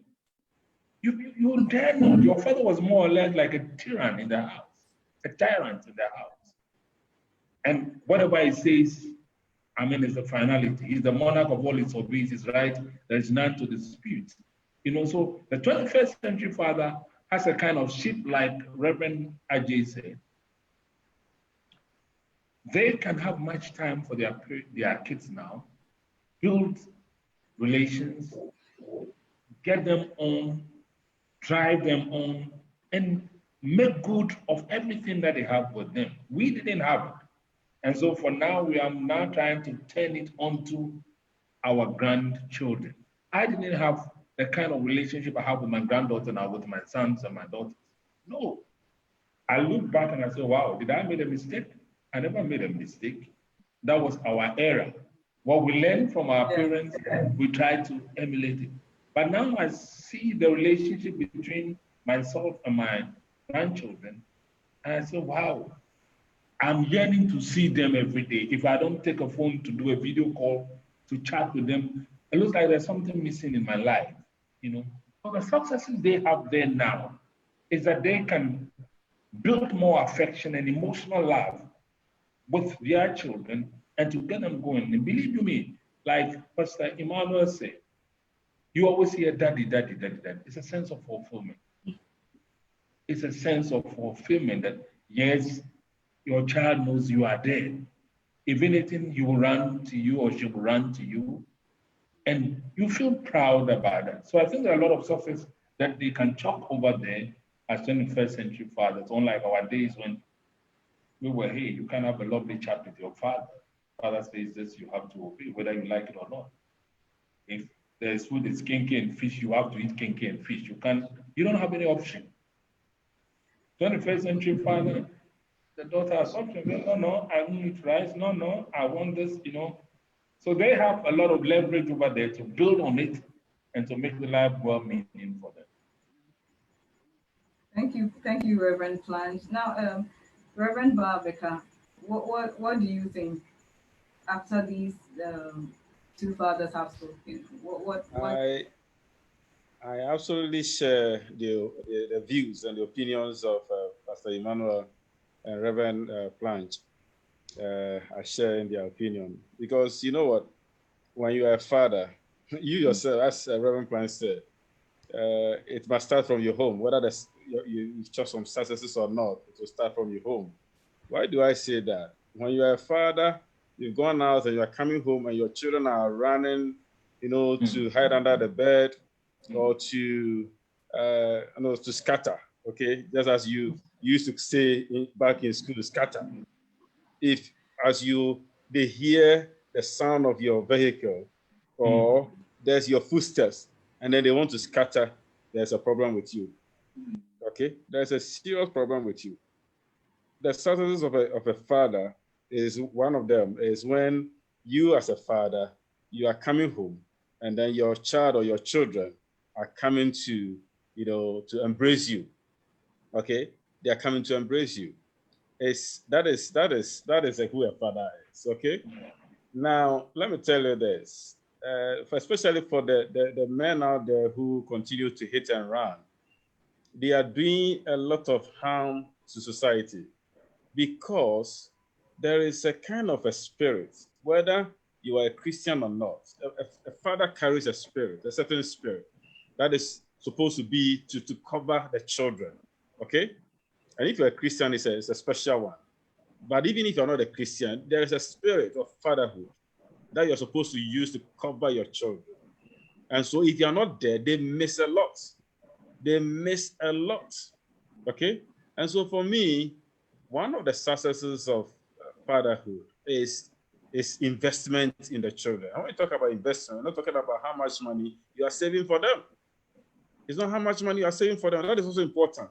You dare not. Your father was more or less like a tyrant in the house, a tyrant in the house. And whatever he says, I mean, it's the finality. He's the monarch of all his obeys, his right. There is none to dispute. You know, so the 21st century father has a kind of sheep, like Reverend Adjei said. They can have much time for their kids now, build relations, get them on, drive them on, and make good of everything that they have with them. We didn't have it. And so for now, we are now trying to turn it onto our grandchildren. I didn't have the kind of relationship I have with my granddaughter now with my sons and my daughters. No. I look back and I say, wow, did I make a mistake? I never made a mistake. That was our era. What we learned from our parents, we tried to emulate it. But now I see the relationship between myself and my grandchildren, and I say, wow, I'm yearning to see them every day. If I don't take a phone to do a video call, to chat with them, it looks like there's something missing in my life, you know. So the successes they have there now is that they can build more affection and emotional love with their children and to get them going. And believe you me, like Pastor Emmanuel said, you always hear daddy, daddy, daddy, daddy. It's a sense of fulfillment. It's a sense of fulfillment that, yes, your child knows you are there. If anything, he will run to you or she will run to you. And you feel proud about that. So I think there are a lot of success that they can chalk over there as 21st century fathers, unlike our days when we were, hey, you can have a lovely chat with your father. Father says this, you have to obey, whether you like it or not. If there's food, it's kinky and fish, you have to eat kinky and fish. You don't have any option. 21st century father, the daughter has option. No, I won't eat rice. No, I want this, you know. So they have a lot of leverage over there to build on it and to make the life well meaning for them. Thank you, Reverend Plange. Now, Reverend Abekah, what do you think after these two fathers have spoken? What? I absolutely share the views and the opinions of Pastor Emmanuel and Reverend Plange. I share in their opinion because you know what, when you are a father, you yourself, as Reverend Plange said, it must start from your home, whether you show some successes or not. It will start from your home. Why do I say that? When you are a father, you've gone out and you are coming home and your children are running, you know, to hide under the bed or to scatter. Okay, just as you used to say back in school, scatter. If they hear the sound of your vehicle or there's your footsteps and then they want to scatter, there's a problem with you. Okay, there's a serious problem with you. The successes of a father is one of them is when you as a father, you are coming home and then your child or your children are coming to, to embrace you. Okay, they are coming to embrace you. That is who a father is. Okay. Now let me tell you this, especially for the men out there who continue to hit and run, they are doing a lot of harm to society because there is a kind of a spirit, whether you are a Christian or not. A father carries a spirit, a certain spirit that is supposed to be to cover the children. Okay. And if you're a Christian, it's a special one. But even if you're not a Christian, there is a spirit of fatherhood that you're supposed to use to cover your children. And so if you're not there, they miss a lot. They miss a lot. Okay? And so for me, one of the successes of fatherhood is investment in the children. I want to talk about investment. I'm not talking about how much money you are saving for them. It's not how much money you are saving for them. That is also important.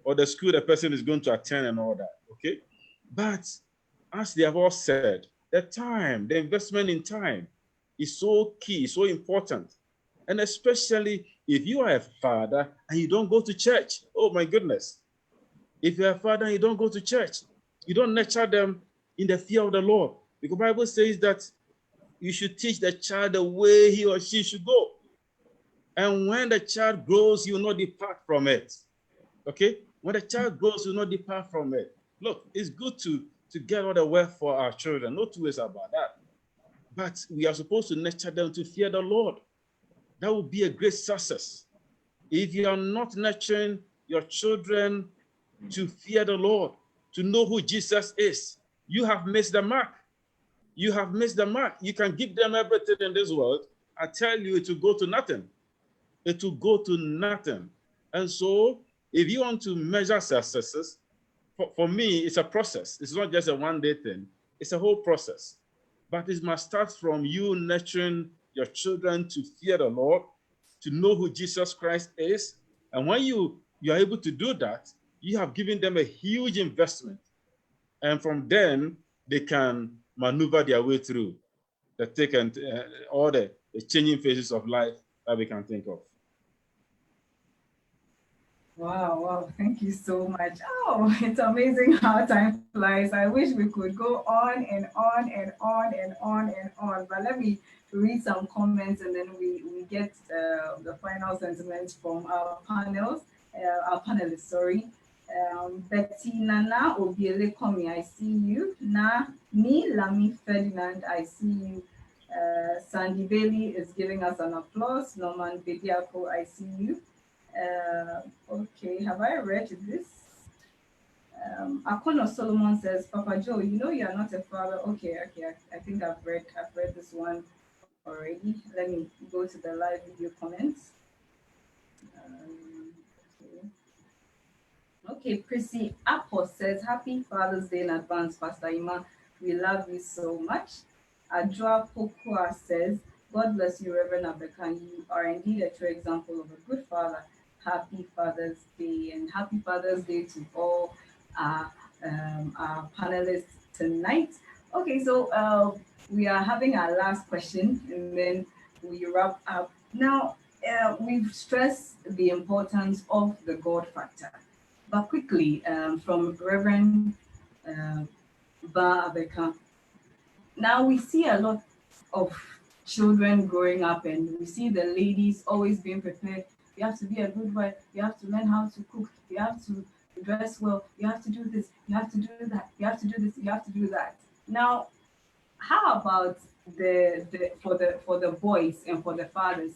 Or the school the person is going to attend and all that. Okay? But as they have all said, the investment in time is so key, so important. And especially if you are a father and you don't go to church, oh my goodness. If you're a father and you don't go to church, you don't nurture them in the fear of the Lord. Because the Bible says that you should teach the child the way he or she should go. And when the child grows, he will not depart from it. Okay? When the child grows, he will not depart from it. Look, it's good to get all the wealth for our children. No two ways about that. But we are supposed to nurture them to fear the Lord. That would be a great success. If you are not nurturing your children to fear the Lord, to know who Jesus is, you have missed the mark. You have missed the mark. You can give them everything in this world. I tell you, it will go to nothing. It will go to nothing. And so, if you want to measure successes, for me, it's a process. It's not just a one-day thing. It's a whole process. But it must start from you nurturing your children to fear the Lord, to know who Jesus Christ is. And when you are able to do that, you have given them a huge investment. And from then, they can maneuver their way through the thick and all the changing phases of life that we can think of. Wow, thank you so much. Oh, it's amazing how time flies. I wish we could go on and on and on and on and on. But let me read some comments and then we get the final sentiments from our panelists, sorry. Betty Nana Obiele Komi, I see you. Ni Lami Ferdinand, I see you. Sandy Bailey is giving us an applause. Norman Bediako, I see you. Okay, have I read this? Akono Solomon says, Papa Joe, you know you are not a father. Okay, I think I've read this one already. Let me go to the live video comments. Okay, Prissy Apple says, Happy Father's Day in advance, Pastor Ima. We love you so much. Adjei Pokua says, God bless you, Reverend Abekah. You are indeed a true example of a good father. Happy Father's Day, and happy Father's Day to all our panelists tonight. Okay, so we are having our last question and then we wrap up. Now, we've stressed the importance of the God factor, but quickly from Reverend Baah Abekah. Now we see a lot of children growing up and we see the ladies always being prepared. You have to be a good wife. You have to learn how to cook. You have to dress well. You have to do this. You have to do that. You have to do this. You have to do that. Now, how about for the boys and for the fathers?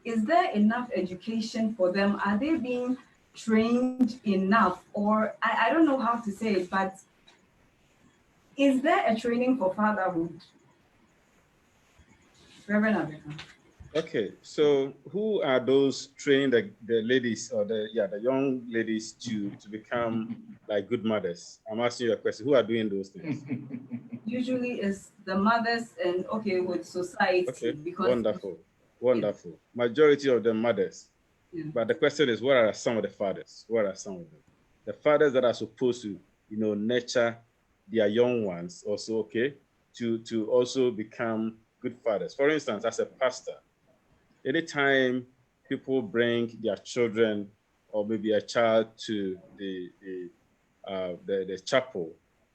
Is there enough education for them? Are they being trained enough? Or I don't know how to say it, but is there a training for fatherhood? Reverend Abekah. Okay, so who are those training the ladies or the young ladies to become like good mothers? I'm asking you a question. Who are doing those things? Usually it's the mothers and with society Okay, because wonderful, it's wonderful. Majority of them mothers. yeah. But the question is, what are some of the fathers? What are some of them? The fathers that are supposed to, nurture their young ones also, okay, to also become good fathers. For instance, as a pastor, anytime people bring their children or maybe a child to the chapel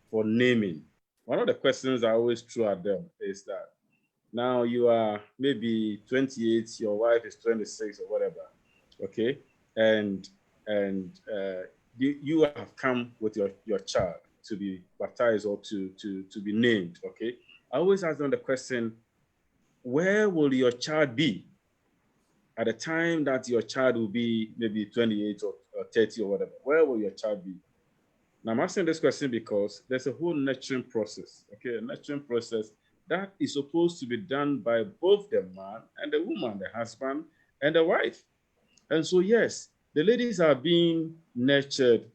for naming, one of the questions I always throw at them is that now you are maybe 28, your wife is 26 or whatever, okay, and you have come with your child to be baptized or to be named, okay. I always ask them the question, where will your child be at the time that your child will be maybe 28 or 30 or whatever? Where will your child be? Now, I'm asking this question because there's a whole nurturing process, okay? A nurturing process that is supposed to be done by both the man and the woman, the husband and the wife. And so, yes, the ladies are being nurtured,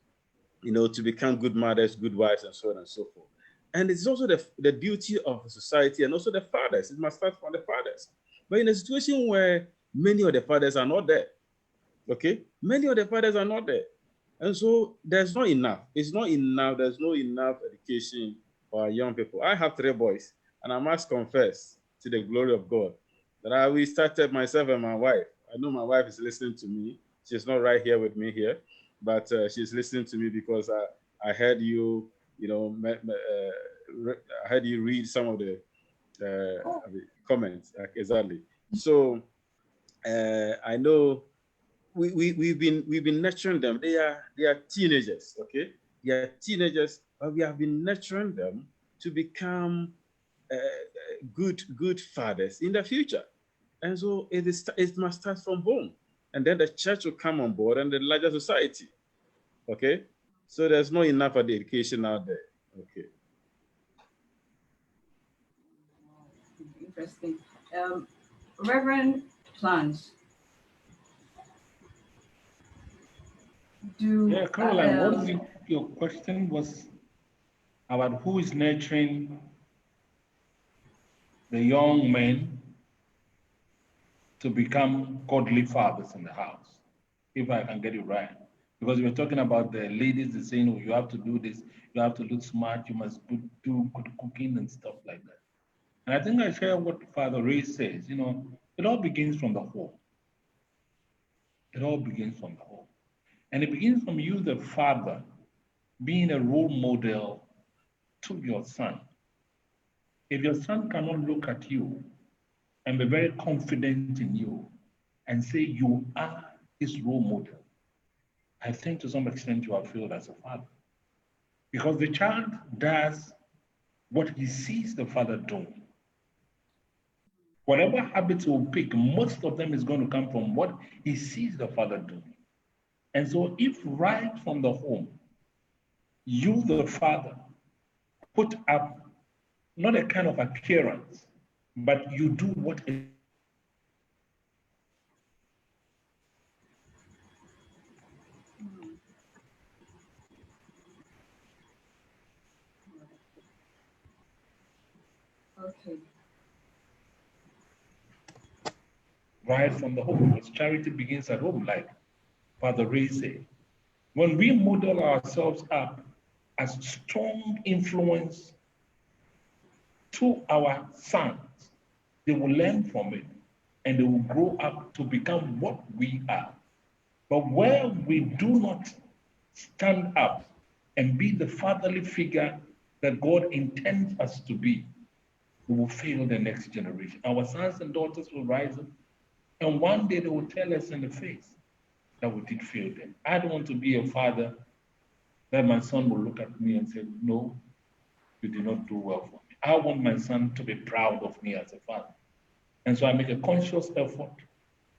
to become good mothers, good wives, and so on and so forth. And it's also the duty of society and also the fathers. It must start from the fathers. But in a situation where many of the fathers are not there, okay? Many of the fathers are not there. And so there's not enough. It's not enough. There's no enough education for our young people. I have 3 boys, and I must confess to the glory of God that we started, myself and my wife. I know my wife is listening to me. She's not right here with me here, but she's listening to me because I heard you, I heard you read some of the comments, exactly. So I know we've been nurturing them. They are teenagers, okay? They are teenagers, but we have been nurturing them to become good fathers in the future. And so it must start from home, and then the church will come on board and the larger society, okay? So there's not enough of the education out there, okay? Interesting. Reverend Plange, Yeah, Caroline, what is your question was about who is nurturing the young men to become godly fathers in the house, if I can get it right. Because we're talking about the ladies are saying, oh, you have to do this, you have to look smart, you must do good cooking and stuff like that. And I think I share what Father Ray says, it all begins from the home. It all begins from the home. And it begins from you, the father, being a role model to your son. If your son cannot look at you and be very confident in you and say you are his role model, I think to some extent you have failed as a father. Because the child does what he sees the father doing. Whatever habits he will pick, most of them is going to come from what he sees the father doing. And so if right from the home, you, the father, put up not a kind of appearance, but you do what is okay. right from the home. Because charity begins at home, like Father Ray said. When we model ourselves up as strong influence to our sons, they will learn from it and they will grow up to become what we are. But where we do not stand up and be the fatherly figure that God intends us to be, we will fail the next generation. Our sons and daughters will rise up, and one day they will tell us in the face that we did fail them. I don't want to be a father that my son will look at me and say, no, you did not do well for me. I want my son to be proud of me as a father. And so I make a conscious effort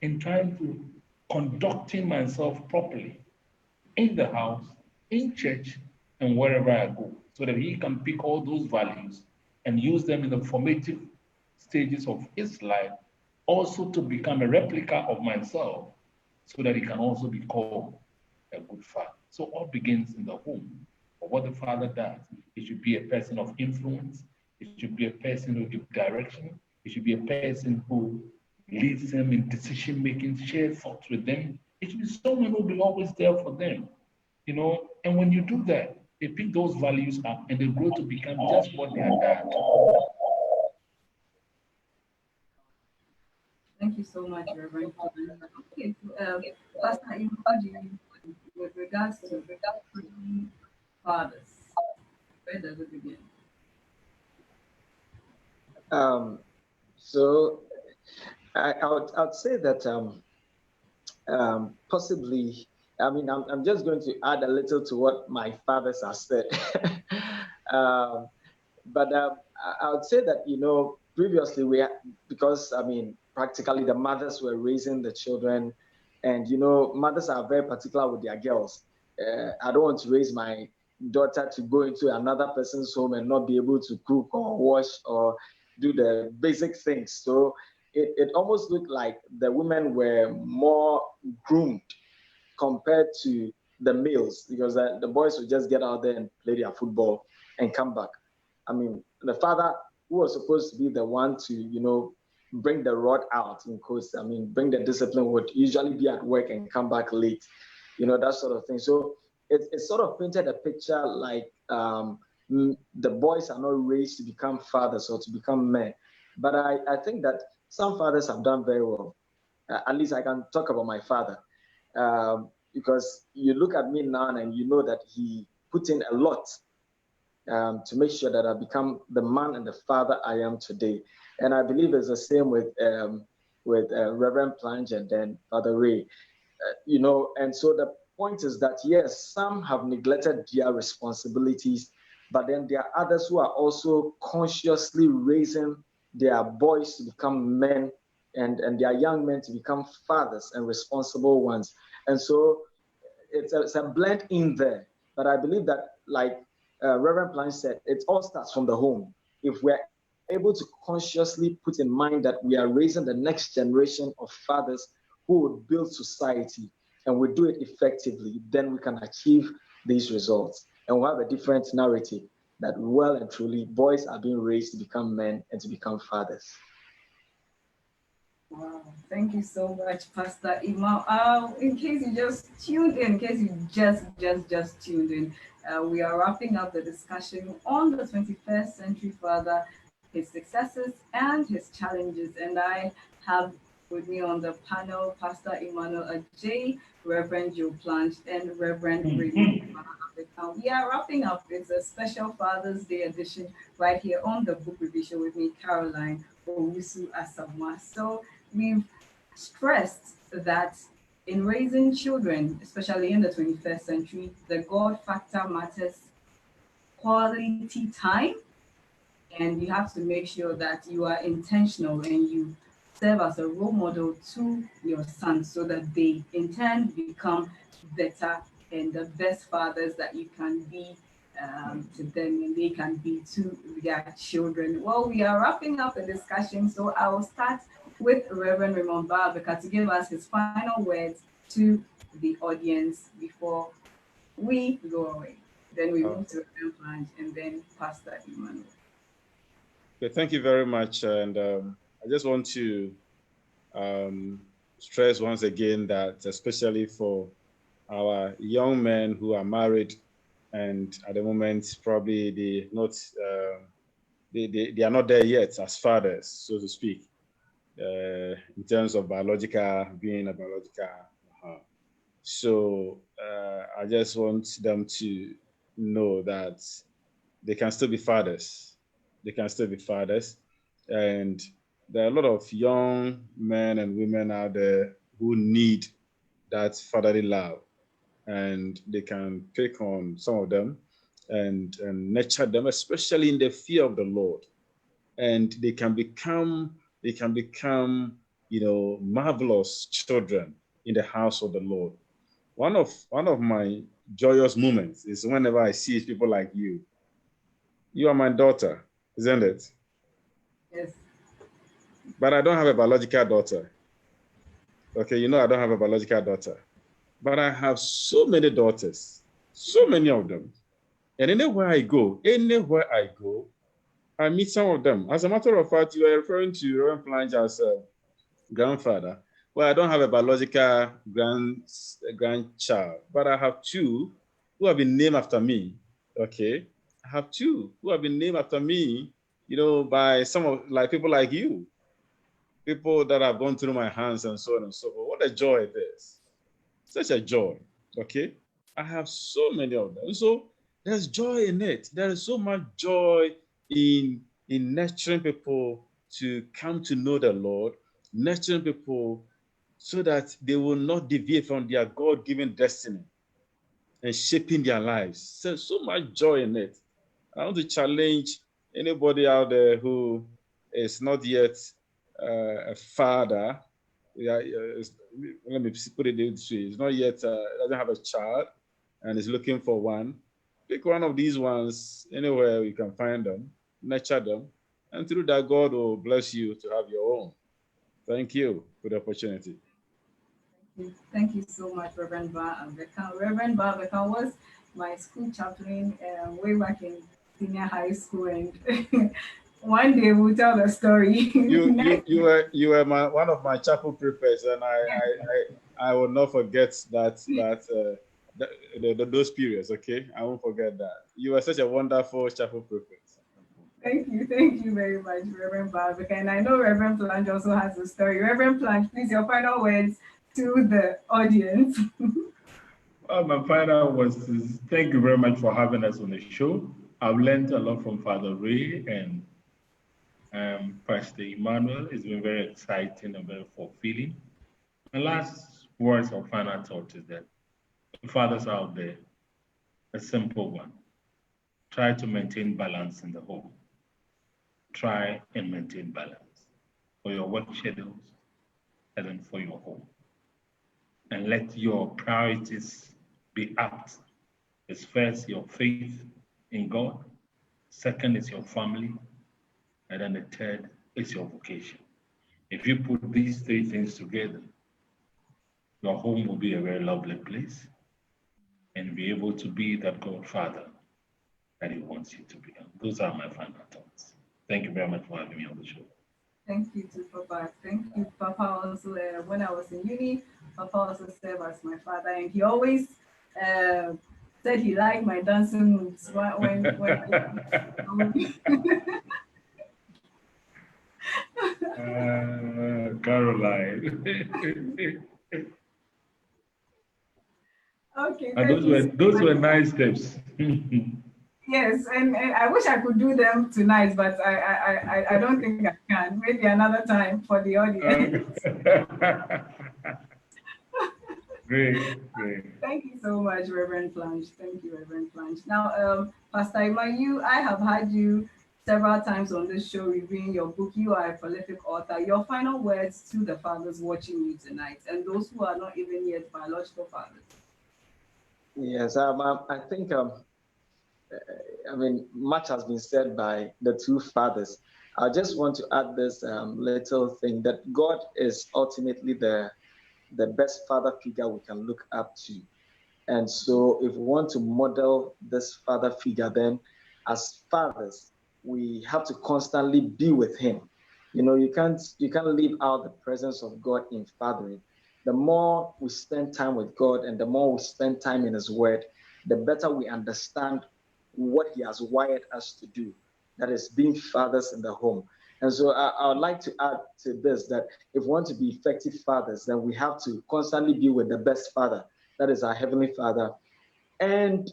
in trying to conducting myself properly in the house, in church, and wherever I go, so that he can pick all those values and use them in the formative stages of his life also to become a replica of myself so that he can also be called a good father. So all begins in the home. But what the father does, he should be a person of influence. He should be a person who gives direction. He should be a person who leads them in decision making, share thoughts with them. It should be someone who will be always there for them. And when you do that, they pick those values up and they grow to become just what they are dad. Thank you so much, Reverend. Okay, Pastor Imadi, with regards to fathers, where does it begin? So I would say that possibly, I mean, I'm just going to add a little to what my fathers have said. But I would say that, previously because, I mean, practically the mothers were raising the children, and, mothers are very particular with their girls. I don't want to raise my daughter to go into another person's home and not be able to cook or wash or do the basic things. So it almost looked like the women were more groomed compared to the males, because the boys would just get out there and play their football and come back. I mean, the father, who was supposed to be the one to, bring the rod out, in quotes, I mean, bring the discipline, would usually be at work and come back late, that sort of thing. So it sort of painted a picture like the boys are not raised to become fathers or to become men. But I think that some fathers have done very well. At least I can talk about my father. Because you look at me now and you know that he put in a lot to make sure that I become the man and the father I am today. And I believe it's the same with Reverend Plange and then Father Ray. And so the point is that, yes, some have neglected their responsibilities, but then there are others who are also consciously raising their boys to become men and their young men to become fathers and responsible ones. And so it's a blend in there. But I believe that, like Reverend Plange said, it all starts from the home. If we're able to consciously put in mind that we are raising the next generation of fathers who would build society, and we do it effectively, then we can achieve these results. And we'll have a different narrative that well and truly boys are being raised to become men and to become fathers. Wow, thank you so much, Pastor Emmanuel. In case you just tuned in, in case you just tuned in, we are wrapping up the discussion on the 21st century father, his successes and his challenges. And I have with me on the panel Pastor Emmanuel Adjei, Reverend Joe Plange, and Reverend Raymond. We are wrapping up. It's a special Father's Day edition right here on the Book Review Show with me, Caroline Owusu Asamoah. So we've stressed that in raising children, especially in the 21st century, the God factor matters, quality time, and you have to make sure that you are intentional and you serve as a role model to your sons so that they in turn become better and the best fathers that you can be to them and they can be to their children. Well, we are wrapping up the discussion, so I will start with Reverend Raymond Abekah to give us his final words to the audience before we go away. Then we move to Reverend Plange and then Pastor Emmanuel. Okay, thank you very much. And I just want to stress once again that especially for our young men who are married and at the moment probably they are not there yet as fathers, so to speak, in terms of being a biological. So I just want them to know that they can still be fathers. They can still be fathers. And there are a lot of young men and women out there who need that fatherly love. And they can pick on some of them and nurture them, especially in the fear of the Lord. And they can become, marvelous children in the house of the Lord. One of my joyous moments is whenever I see people like you. You are my daughter, isn't it? Yes. but I don't have a biological daughter. Okay, you know I don't have a biological daughter. But I have so many daughters, so many of them. And anywhere I go, I meet some of them. As a matter of fact, you are referring to Reverend Plange as a grandfather. Well, I don't have a biological grandchild, but I have two who have been named after me. Okay, I have two who have been named after me, by some of people like you, people that have gone through my hands and so on and so forth. What a joy it is. Such a joy. Okay. I have so many of them. So there's joy in it. There is so much joy in nurturing people to come to know the Lord, nurturing people so that they will not deviate from their God-given destiny and shaping their lives. So much joy in it. I want to challenge anybody out there who is not yet a father. Let me put it this way. He's not yet, doesn't have a child and is looking for one. Pick one of these ones anywhere you can find them, nurture them, and through that, God will bless you to have your own. Thank you for the opportunity. Thank you so much, Reverend Baah Abekah. Reverend Baah Abekah was my school chaplain way back in senior high school, and one day we'll tell the story. You were one of my chapel prefects, and I will not forget those periods. Okay, I won't forget that. You were such a wonderful chapel prefect. Thank you very much, Reverend Baah Abekah. And I know Reverend Plange also has a story. Reverend Plange, please, your final words to the audience. Well, my final words is thank you very much for having us on the show. I've learned a lot from Father Ray and Pastor Emmanuel. It's been very exciting and very fulfilling. My last words of final thought is that the fathers out there, a simple one. Try to maintain balance in the home. Try and maintain balance for your work schedules and then for your home. And let your priorities be apt. It's first your faith in God, second is your family, and then the third is your vocation. If you put these three things together, your home will be a very lovely place and be able to be that Godfather that He wants you to be. Those are my final thoughts. Thank you very much for having me on the show. Thank you to Papa. Thank you, Papa. Also, when I was in uni, Papa also served as my father, and he always said he liked my dancing moves. When Caroline. Okay. Those were nice tips. Yes, and I wish I could do them tonight, but I don't think I can. Maybe another time for the audience. Great. Thank you so much, Reverend Plange. Thank you, Reverend Plange. Now, Pastor Emmanuel, I have had you several times on this show reviewing your book. You are a prolific author. Your final words to the fathers watching you tonight and those who are not even yet biological fathers. Yes, I think much has been said by the two fathers. I just want to add this little thing that God is ultimately the best father figure we can look up to. And so if we want to model this father figure, then as fathers, we have to constantly be with him. You can't leave out the presence of God in fathering. The more we spend time with God and the more we spend time in his word, the better we understand what he has wired us to do, that is being fathers in the home. And so I would like to add to this that if we want to be effective fathers, then we have to constantly be with the best father, that is our Heavenly Father, and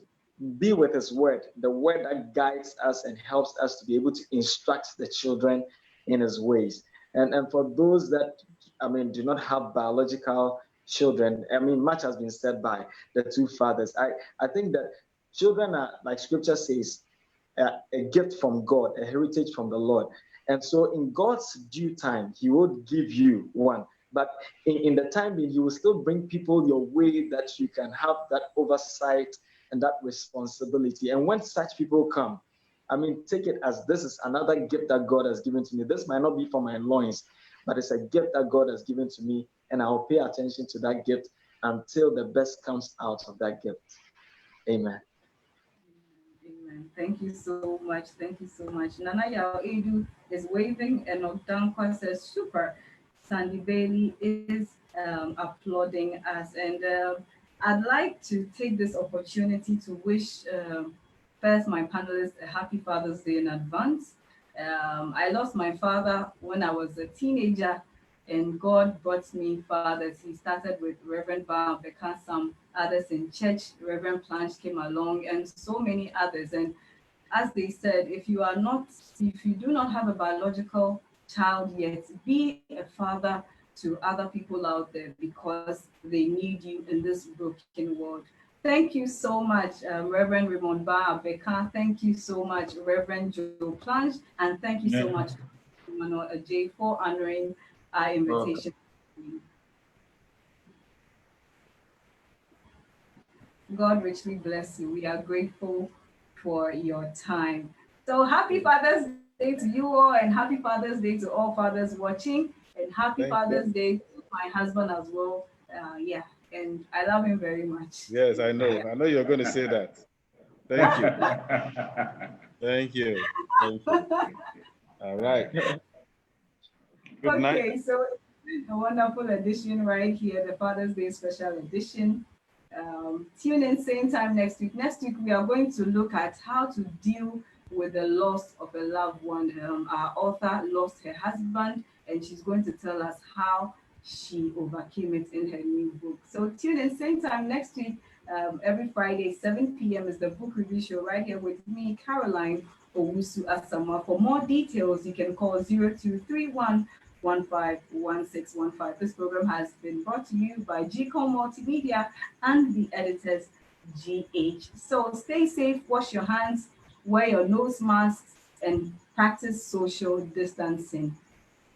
be with his word, the word that guides us and helps us to be able to instruct the children in his ways. And for those that, do not have biological children, much has been said by the two fathers. I think that children are, like scripture says, a gift from God, a heritage from the Lord. And so in God's due time, he will give you one. But in the time being, he will still bring people your way that you can have that oversight and that responsibility. And when such people come, take it as this is another gift that God has given to me. This might not be for my loins, but it's a gift that God has given to me, and I'll pay attention to that gift until the best comes out of that gift. Amen. Amen. Thank you so much. Thank you so much. Nana Yao Edu is waving, and Ogdankwa says, super. Sandy Bailey is applauding us. And I'd like to take this opportunity to wish first my panelists a happy Father's Day in advance. I lost my father when I was a teenager, and God brought me fathers. He started with Reverend Baah, Abekah, some others in church. Reverend Plange came along, and so many others. And as they said, if you do not have a biological child yet, be a father to other people out there because they need you in this broken world. Thank you so much, Reverend Raymond Baah, Abekah. Thank you so much, Reverend Joe Plange, and thank you so much, Emmanuel Adjei, for honoring our invitation. God richly bless you. We are grateful for your time. So happy Father's Day to you all, and happy Father's Day to all fathers watching, and happy Father's Day to my husband as well. Yeah, and I love him very much. Yes, I know. I know you're going to say that. Thank you. Thank you. Thank you. All right. Good night. Okay, so a wonderful edition right here, the Father's Day special edition. Tune in same time next week. Next week, we are going to look at how to deal with the loss of a loved one. Our author lost her husband, and she's going to tell us how she overcame it in her new book. So tune in same time next week. Every Friday, 7 p.m. is the book review show right here with me, Caroline Owusu Asamoah. For more details, you can call 0231 151615. This program has been brought to you by GCOM Multimedia and the editors GH. So stay safe, wash your hands, wear your nose masks, and practice social distancing.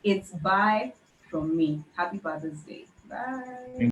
It's bye from me. Happy Father's Day. Bye.